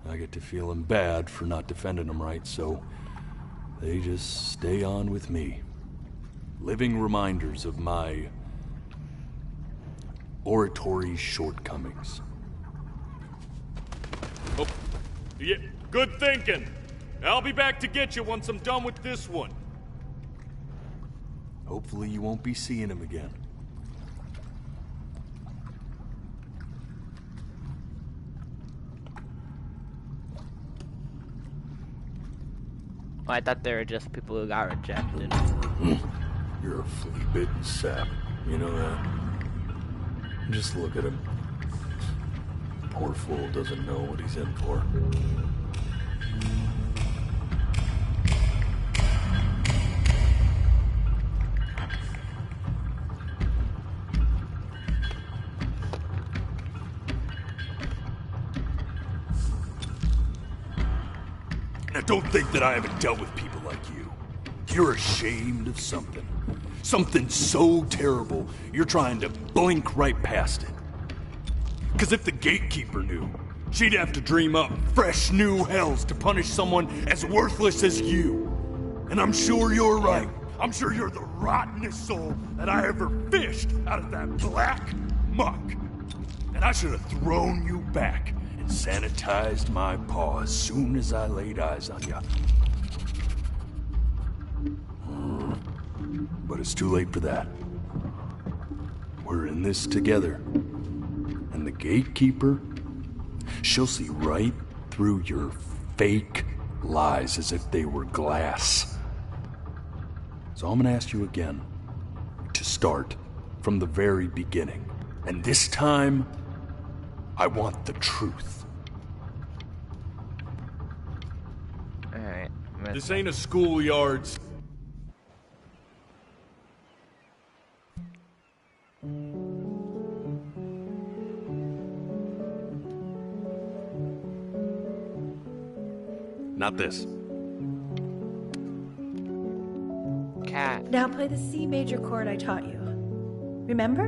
I get to feeling bad for not defending them right, so they just stay on with me. Living reminders of my oratory shortcomings. Oh, yeah, good thinking. I'll be back to get you once I'm done with this one. Hopefully you won't be seeing him again. Well, I thought they were just people who got rejected. You're a flea-bitten sap. You know that? Just look at him. Poor fool doesn't know what he's in for. Now don't think that I haven't dealt with people like you. You're ashamed of something. Something so terrible, you're trying to blink right past it. Because if the gatekeeper knew, she'd have to dream up fresh new hells to punish someone as worthless as you. And I'm sure you're right. I'm sure you're the rottenest soul that I ever fished out of that black muck. And I should have thrown you back and sanitized my paw as soon as I laid eyes on you. But it's too late for that. We're in this together. And the gatekeeper, she'll see right through your fake lies as if they were glass. So I'm gonna ask you again to start from the very beginning. And this time, I want the truth. Alright. This ain't a schoolyard. Not this. Now play the C major chord I taught you. Remember?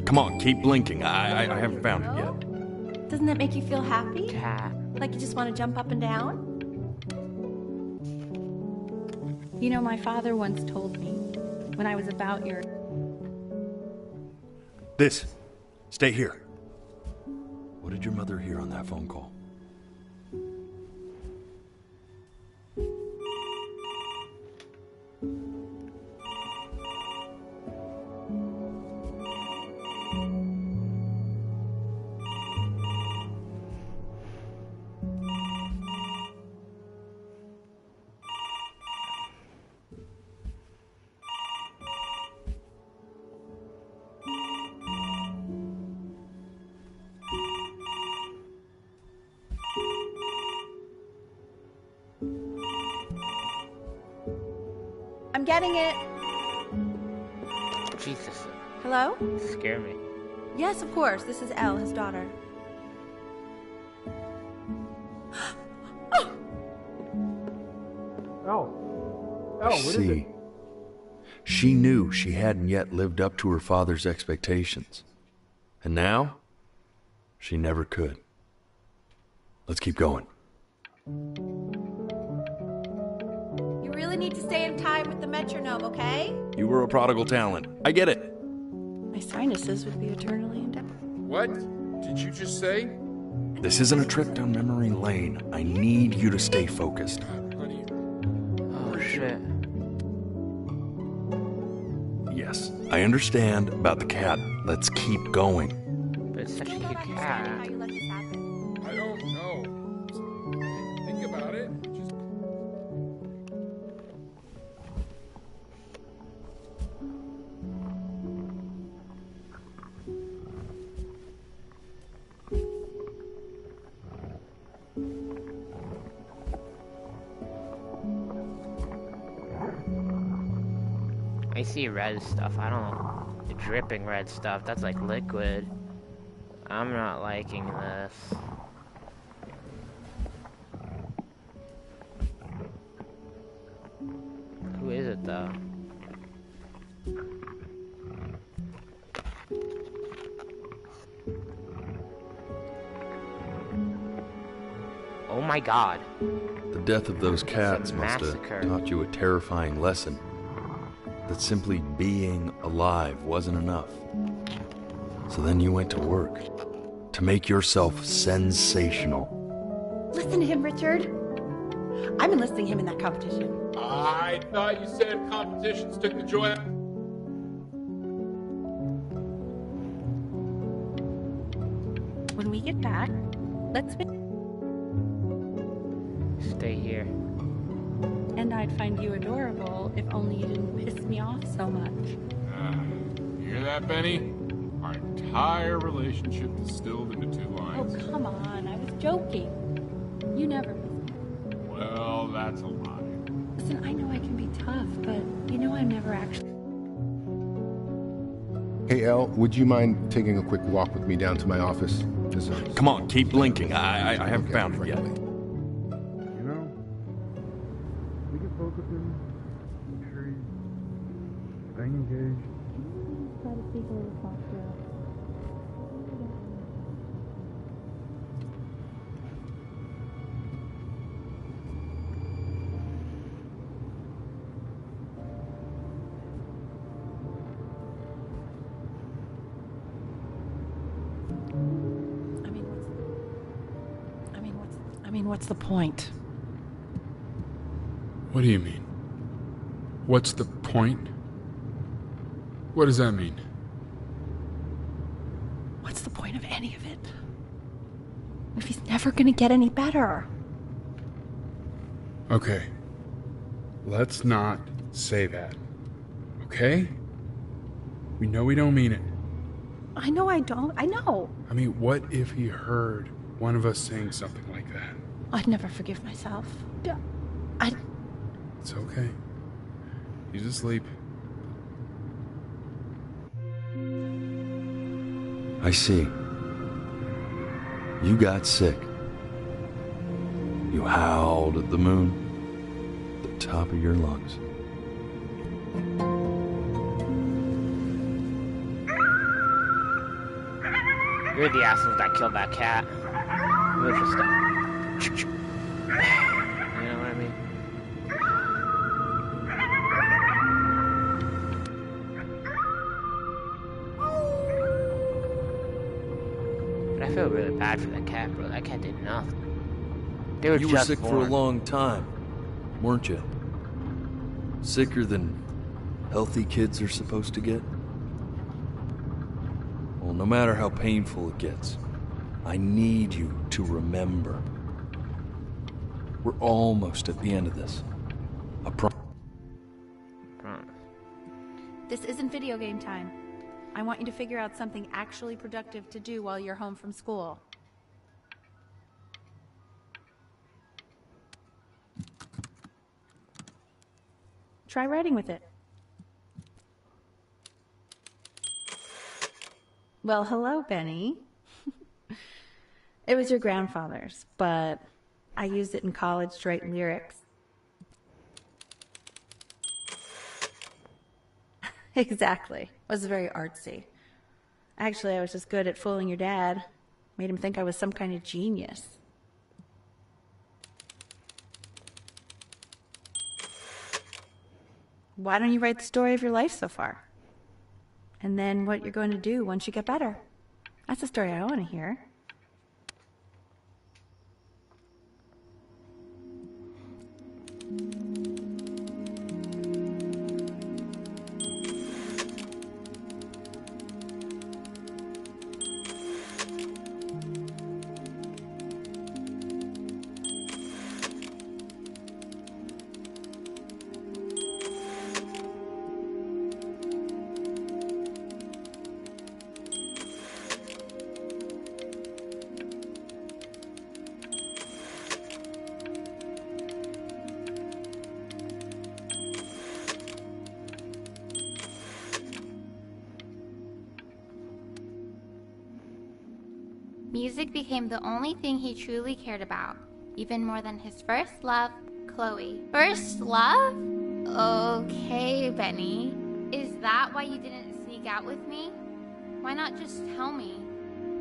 Come on, keep blinking. I haven't found it yet. Doesn't that make you feel happy? Yeah. Like you just want to jump up and down? You know, my father once told me when I was about your... This. Stay here. What did your mother hear on that phone call? I'm getting it. Jesus. Hello? Scare me. Yes, of course. This is Elle, his daughter. What I see. She knew she hadn't yet lived up to her father's expectations. And now, she never could. Let's keep going. You really need to stay in time with the metronome, okay? You were a prodigal talent. I get it. My sinuses would be eternally indebted. What did you just say? This isn't a trip down memory lane. I need you to stay focused. Oh, shit. Yes, I understand about the cat. Let's keep going. But it's such a cute cat. How you let this happen? I don't know. Think about it. Just... I see red stuff. I don't... The dripping red stuff. That's like liquid. I'm not liking this. Who is it, though? Oh my god. The death of those cats a must massacre. have taught you a terrifying lesson. That simply being alive wasn't enough. So then you went to work. To make yourself sensational. Listen to him, Richard. I'm enlisting him in that competition. I thought you said competitions took the joy out. When we get back, let's... Stay here. And I'd find you adorable if only you didn't piss me off so much. You hear that, Benny? Our entire relationship distilled into 2 lines. Oh, come on. I was joking. You never miss me. Well, that's a lie. Listen, I know I can be tough, but you know I'm never actually... Hey, Elle, would you mind taking a quick walk with me down to my office? Come on, keep blinking. I haven't found it yet. You know, we can focus in, make sure he's staying engaged. Try to speak a little softer. What's the point? What do you mean? What's the point? What does that mean? What's the point of any of it? If he's never gonna get any better. Okay. Let's not say that. Okay? We know we don't mean it. I know I don't. I know. I mean, what if he heard one of us saying something like that? I'd never forgive myself. It's okay. He's asleep. I see. You got sick. You howled at the moon. top of your lungs. You're the assholes that killed that cat. Move the stuff. You know what I mean? But I feel really bad for that cat, bro. That cat did nothing. They were You were just sick born. for a long time, weren't you? Sicker than healthy kids are supposed to get? Well, no matter how painful it gets, I need you to remember. We're almost at the end of this. I promise. This isn't video game time. I want you to figure out something actually productive to do while you're home from school. Try writing with it. Well, hello, Benny. It was your grandfather's, but I used it in college to write lyrics. Exactly. It was very artsy. Actually, I was just good at fooling your dad. Made him think I was some kind of genius. Why don't you write the story of your life so far? And then what you're going to do once you get better. That's the story I want to hear. Music became the only thing he truly cared about, even more than his first love, Chloe. First love? Okay, Benny. Is that why you didn't sneak out with me? Why not just tell me?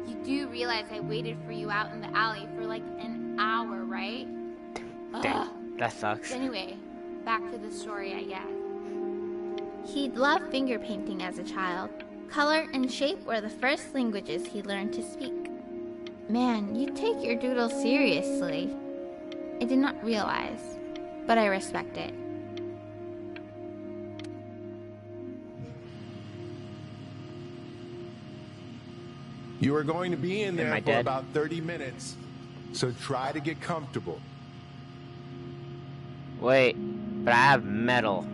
You do realize I waited for you out in the alley for like an hour, right? Damn, that sucks. Anyway, back to the story, I guess. He'd loved finger painting as a child. Color and shape were the first languages he learned to speak. Man, you take your doodle seriously. I did not realize, but I respect it. You are going to be in there for dead? about 30 minutes, so try to get comfortable. Wait, but I have metal.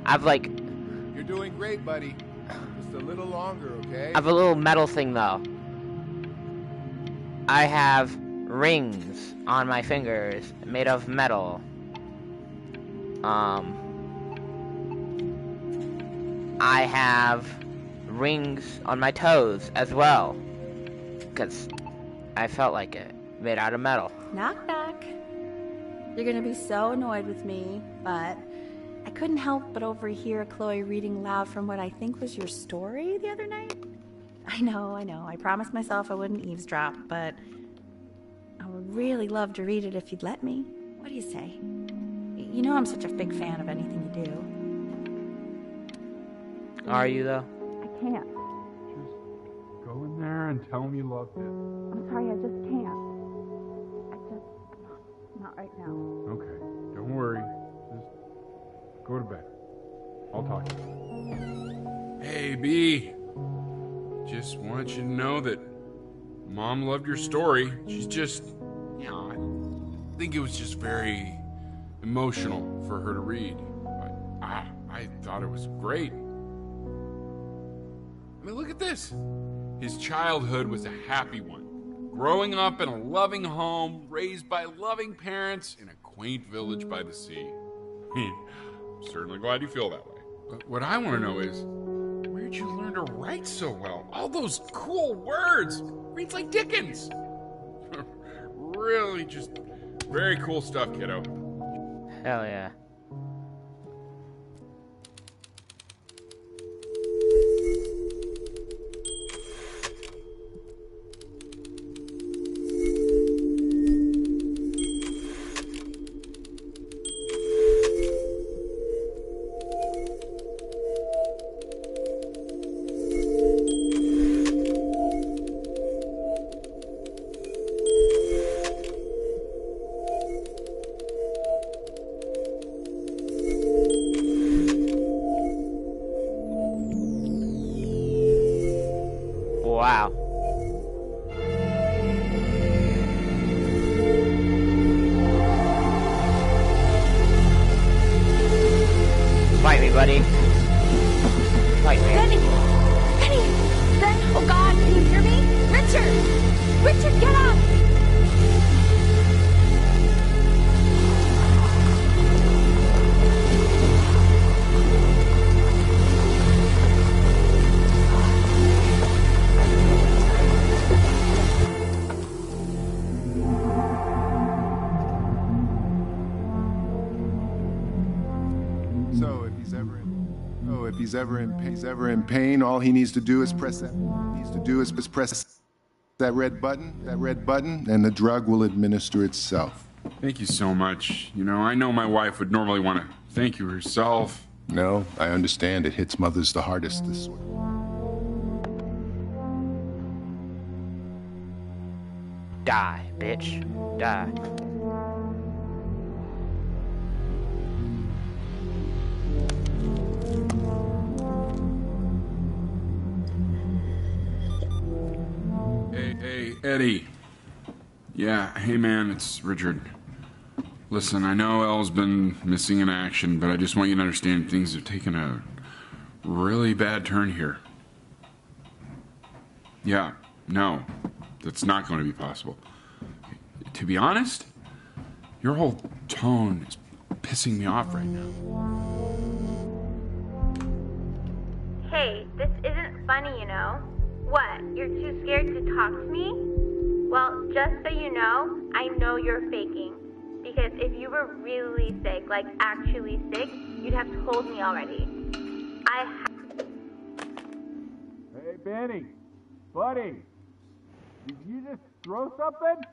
I've like... You're doing great, buddy. Just a little longer, okay? I have a little metal thing though. I have rings on my fingers made of metal. I have rings on my toes as well, because I felt like it, made out of metal. Knock, knock. You're gonna be so annoyed with me, but I couldn't help but overhear Chloe reading loud from what I think was your story the other night. I know. I promised myself I wouldn't eavesdrop, but I would really love to read it if you'd let me. What do you say? You know I'm such a big fan of anything you do. Are you though? I can't. Just go in there and tell him you loved it. I'm sorry, I just can't. Not right now. Okay, don't worry. Just go to bed. I'll talk to you. Hey, B. Just wanted you to know that Mom loved your story. She's just, I think it was just very emotional for her to read. But I thought it was great. I mean, look at this. His childhood was a happy one. Growing up in a loving home, raised by loving parents in a quaint village by the sea. I'm certainly glad you feel that way. But what I want to know is, where'd you learn to write so well? All those cool words. Reads like Dickens. Really just very cool stuff, kiddo. Hell yeah. Wow. Fight me, buddy. Fight me. Benny! Benny! Ben! Oh God, can you hear me? Richard! Richard, get up! So if he's ever in pain, all he needs to do is press that red button, and the drug will administer itself. Thank you so much. You know, I know my wife would normally want to thank you herself. No, I understand. It hits mothers the hardest this way. Die, bitch. Die. Hey, Eddie. Yeah, hey man, it's Richard. Listen, I know Elle's been missing in action, but I just want you to understand things have taken a really bad turn here. Yeah, no, that's not going to be possible. To be honest, your whole tone is pissing me off right now. Hey, this isn't funny, you know. What, you're too scared to talk to me? Well, just so you know you're faking. Because if you were really sick, like actually sick, you'd have told me already. Hey, Benny. Buddy. Did you just throw something?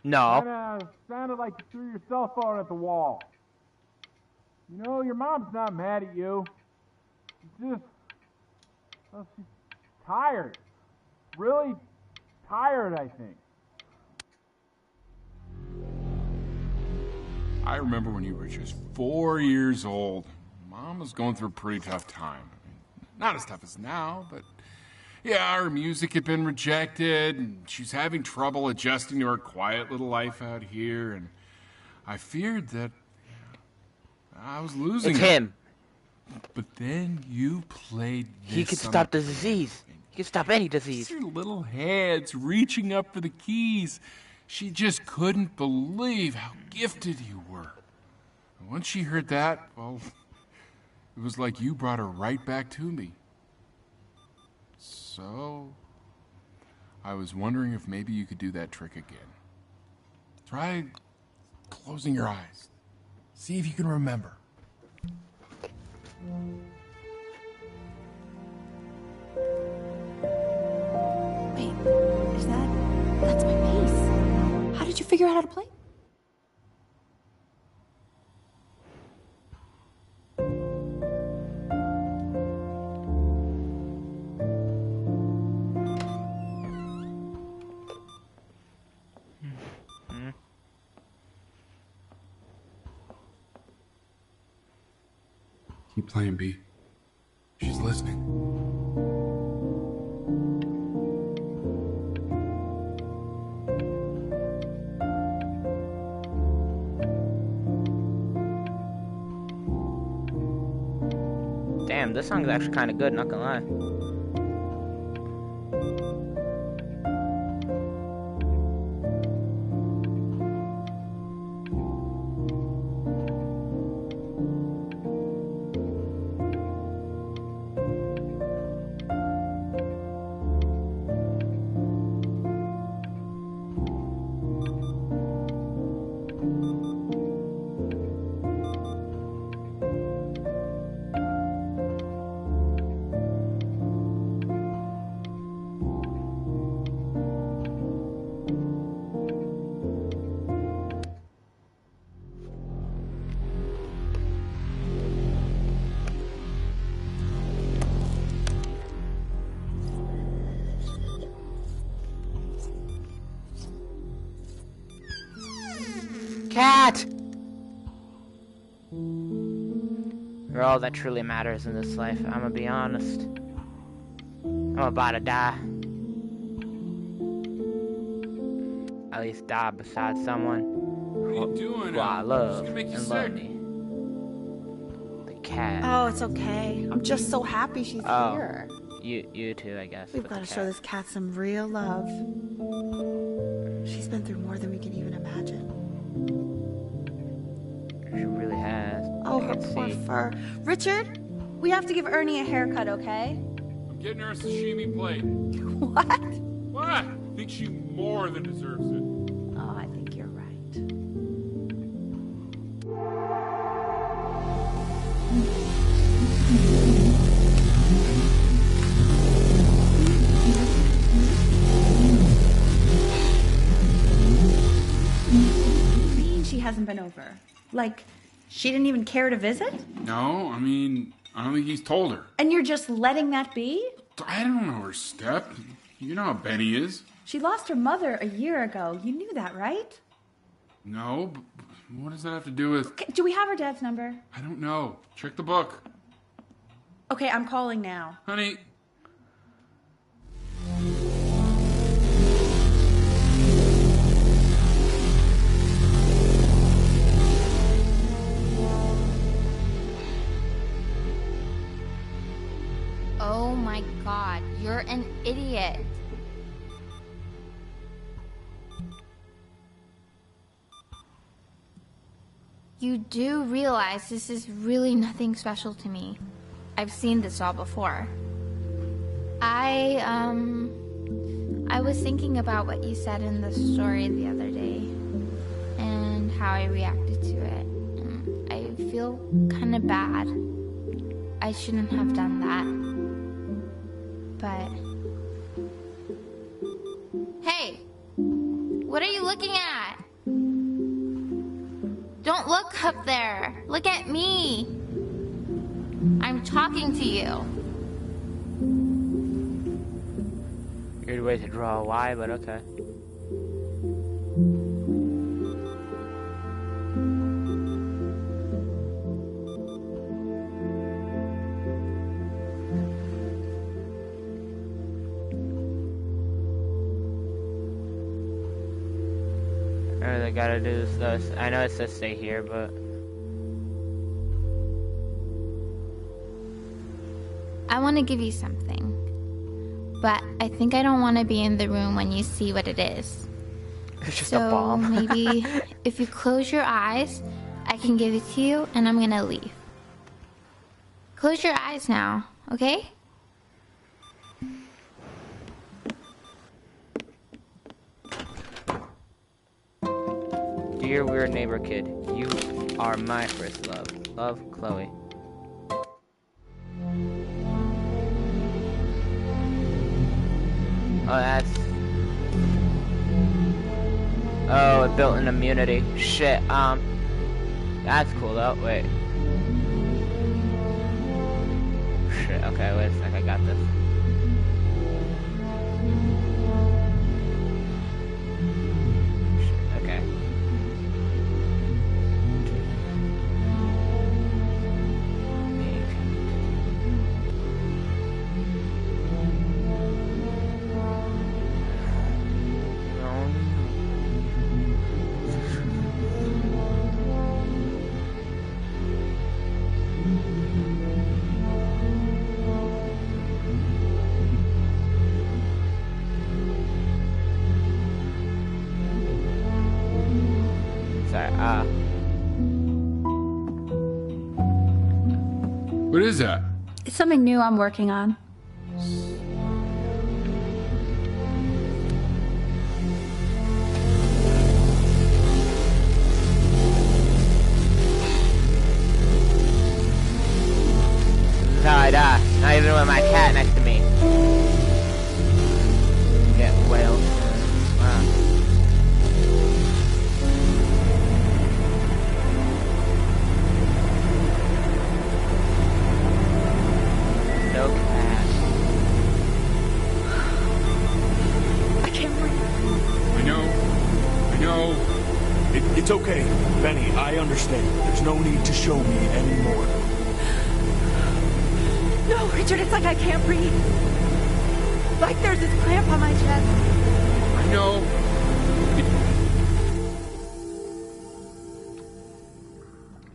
No. Sounded like you threw your cell phone at the wall. You know, your mom's not mad at you. She's just... well, she's tired. Really tired, I think. I remember when you were just 4 years old. Mom was going through a pretty tough time. Not as tough as now, but yeah, her music had been rejected, and she's having trouble adjusting to her quiet little life out here, and I feared that I was losing It's her. him. But then you played this. He could stop the disease. He could stop any disease. Your little hands reaching up for the keys. She just couldn't believe how gifted you were. And once she heard that, well, it was like you brought her right back to me. So, I was wondering if maybe you could do that trick again. Try closing your eyes. See if you can remember. Wait, that's my bass. How did you figure out how to play? Keep playing, B. She's listening. Damn, this song's actually kind of good, not gonna lie. Cat! You're all that truly matters in this life, I'm gonna be honest. I'm about to die. At least die beside someone who I love and love me. The cat. Oh, it's okay. I'm just so happy she's here. You too, I guess. We've got to show this cat some real love. She's been through more than we can even imagine. She really has. Oh, her poor fur. Richard, we have to give Ernie a haircut, okay? I'm getting her a sashimi plate. What? What? I think she more than deserves it. Oh, I think you're right. She hasn't been over. Like, she didn't even care to visit? No, I mean, I don't think he's told her. And you're just letting that be? I don't know her step. You know how Benny is. She lost her mother a year ago. You knew that, right? No, but what does that have to do with... Okay, do we have her dad's number? I don't know. Check the book. Okay, I'm calling now. Honey. Oh my god, you're an idiot. You do realize this is really nothing special to me. I've seen this all before. I was thinking about what you said in the story the other day and how I reacted to it. I feel kind of bad. I shouldn't have done that. But... Hey! What are you looking at? Don't look up there. Look at me. I'm talking to you. Weird way to draw a Y, but okay. All I gotta do is this. I know it says stay here, but I want to give you something, but I think I don't want to be in the room when you see what it is. It's just so a bomb. Maybe if you close your eyes, I can give it to you and I'm gonna leave. Close your eyes now, okay? Dear weird neighbor kid, you are my first love. Love, Chloe. Oh, that's... Oh, it built an immunity. Shit, that's cool though. Wait. Shit, okay, wait a sec, I got this. Shit, okay. What is that? It's something new I'm working on. No, I die. Not even with my cat next to me. Get whales. Wow. No cat. I can't breathe. I know. It's okay. Okay, there's no need to show me anymore. No, Richard, it's like I can't breathe. Like there's this cramp on my chest. I know.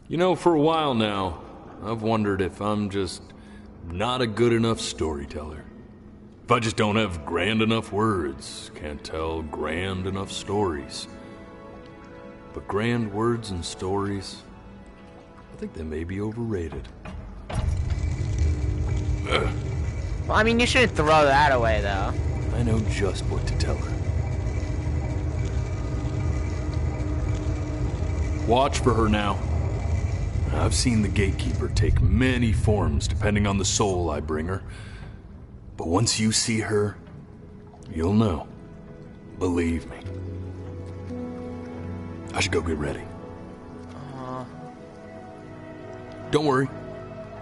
You know, for a while now, I've wondered if I'm just not a good enough storyteller. If I just don't have grand enough words, can't tell grand enough stories. But grand words and stories, I think they may be overrated. Well, I mean, you shouldn't throw that away, though. I know just what to tell her. Watch for her now. I've seen the gatekeeper take many forms depending on the soul I bring her. But once you see her, you'll know. Believe me. I should go get ready. Don't worry.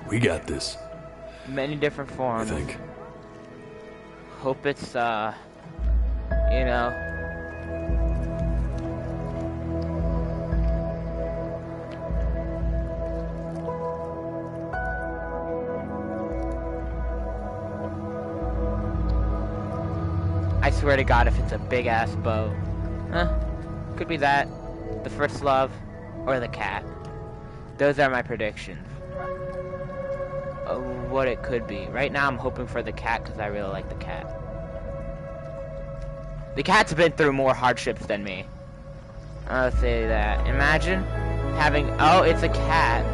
We got this. Many different forms. I think. Hope it's, you know. I swear to God, if it's a big-ass boat. Could be that, the first love, or the cat. Those are my predictions. What it could be. Right now I'm hoping for the cat because I really like the cat. The cat's been through more hardships than me. I'll say that. Imagine having... Oh, it's a cat.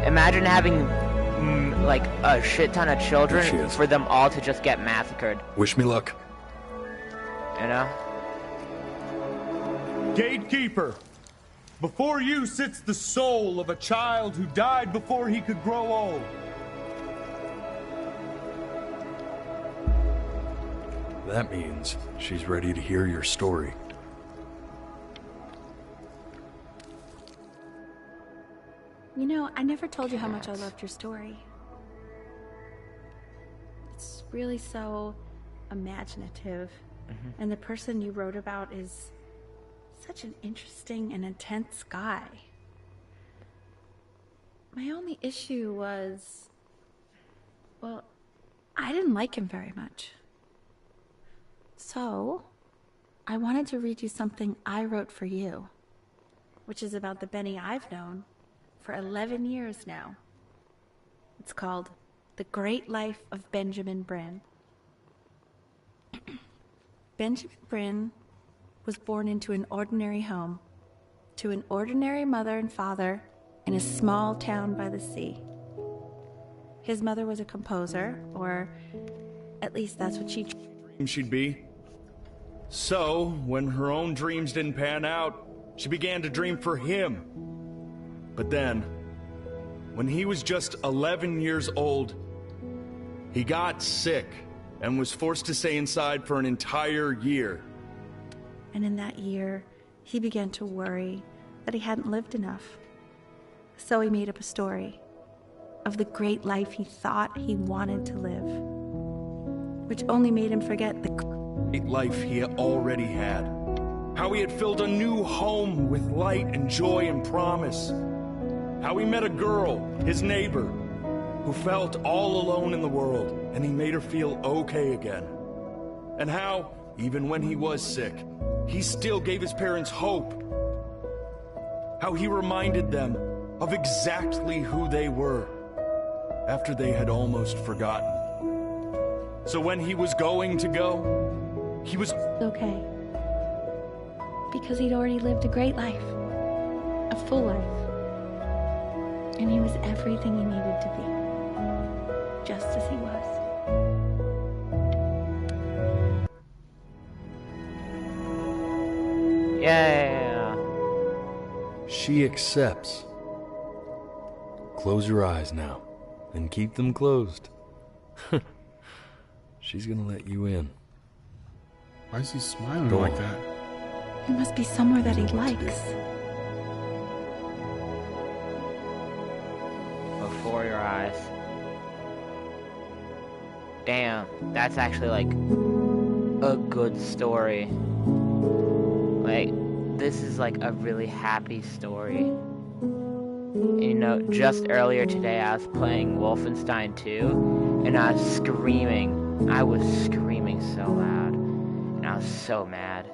Imagine having, like, a shit ton of children for them all to just get massacred. Wish me luck. You know? Gatekeeper! Before you sits the soul of a child who died before he could grow old. That means she's ready to hear your story. You know, I never told you how much I loved your story. It's really so imaginative. And the person you wrote about is such an interesting and intense guy. My only issue was, well, I didn't like him very much. So, I wanted to read you something I wrote for you, which is about the Benny I've known for 11 years now. It's called The Great Life of Benjamin Bryn. Benjamin Bryn was born into an ordinary home, to an ordinary mother and father in a small town by the sea. His mother was a composer, or at least that's what she dreamed she'd be. So, when her own dreams didn't pan out, she began to dream for him. But then, when he was just 11 years old, he got sick and was forced to stay inside for an entire year. And in that year, he began to worry that he hadn't lived enough. So he made up a story of the great life he thought he wanted to live, which only made him forget the great life he already had. How he had filled a new home with light and joy and promise. How he met a girl, his neighbor, who felt all alone in the world, and he made her feel okay again. And how, even when he was sick, he still gave his parents hope. How he reminded them of exactly who they were after they had almost forgotten. So when he was going to go, he was okay. Because he'd already lived a great life, a full life. And he was everything he needed to be, just as he was. Yeah. She accepts. Close your eyes now, and keep them closed. She's gonna let you in. Why is he smiling Go like on. that? It must be somewhere that he likes. Before your eyes. Damn, that's actually like a good story. Like, this is like a really happy story. You know, just earlier today I was playing Wolfenstein 2, and I was screaming. I was screaming so loud, and I was so mad.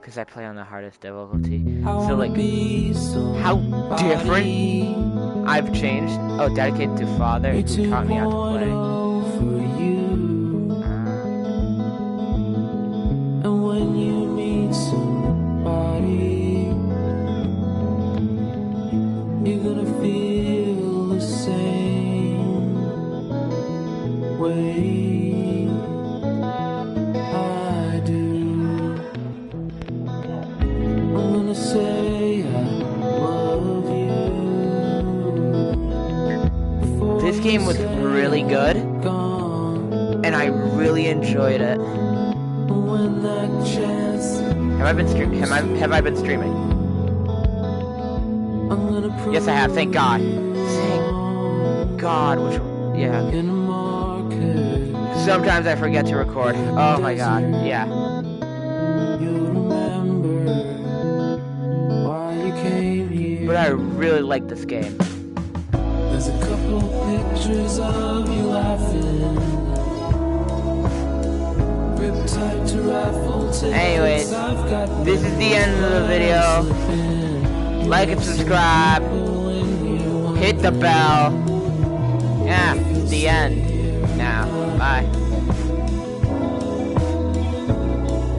Because I play on the hardest difficulty. So, like, how different I've changed. Oh, dedicated to Father, who taught me how to play. And when you meet somebody, you're gonna feel the same way I do. I'm gonna say I love you. This game was really good, and I really enjoyed it. Have I been streaming? Yes, I have. Thank God. Thank God. Yeah. Sometimes I forget to record. Oh my God. Yeah. But I really like this game. There's a couple pictures of you laughing. Anyways, this is the end of the video. Like and subscribe. Hit the bell. Yeah, it's the end. Now, bye.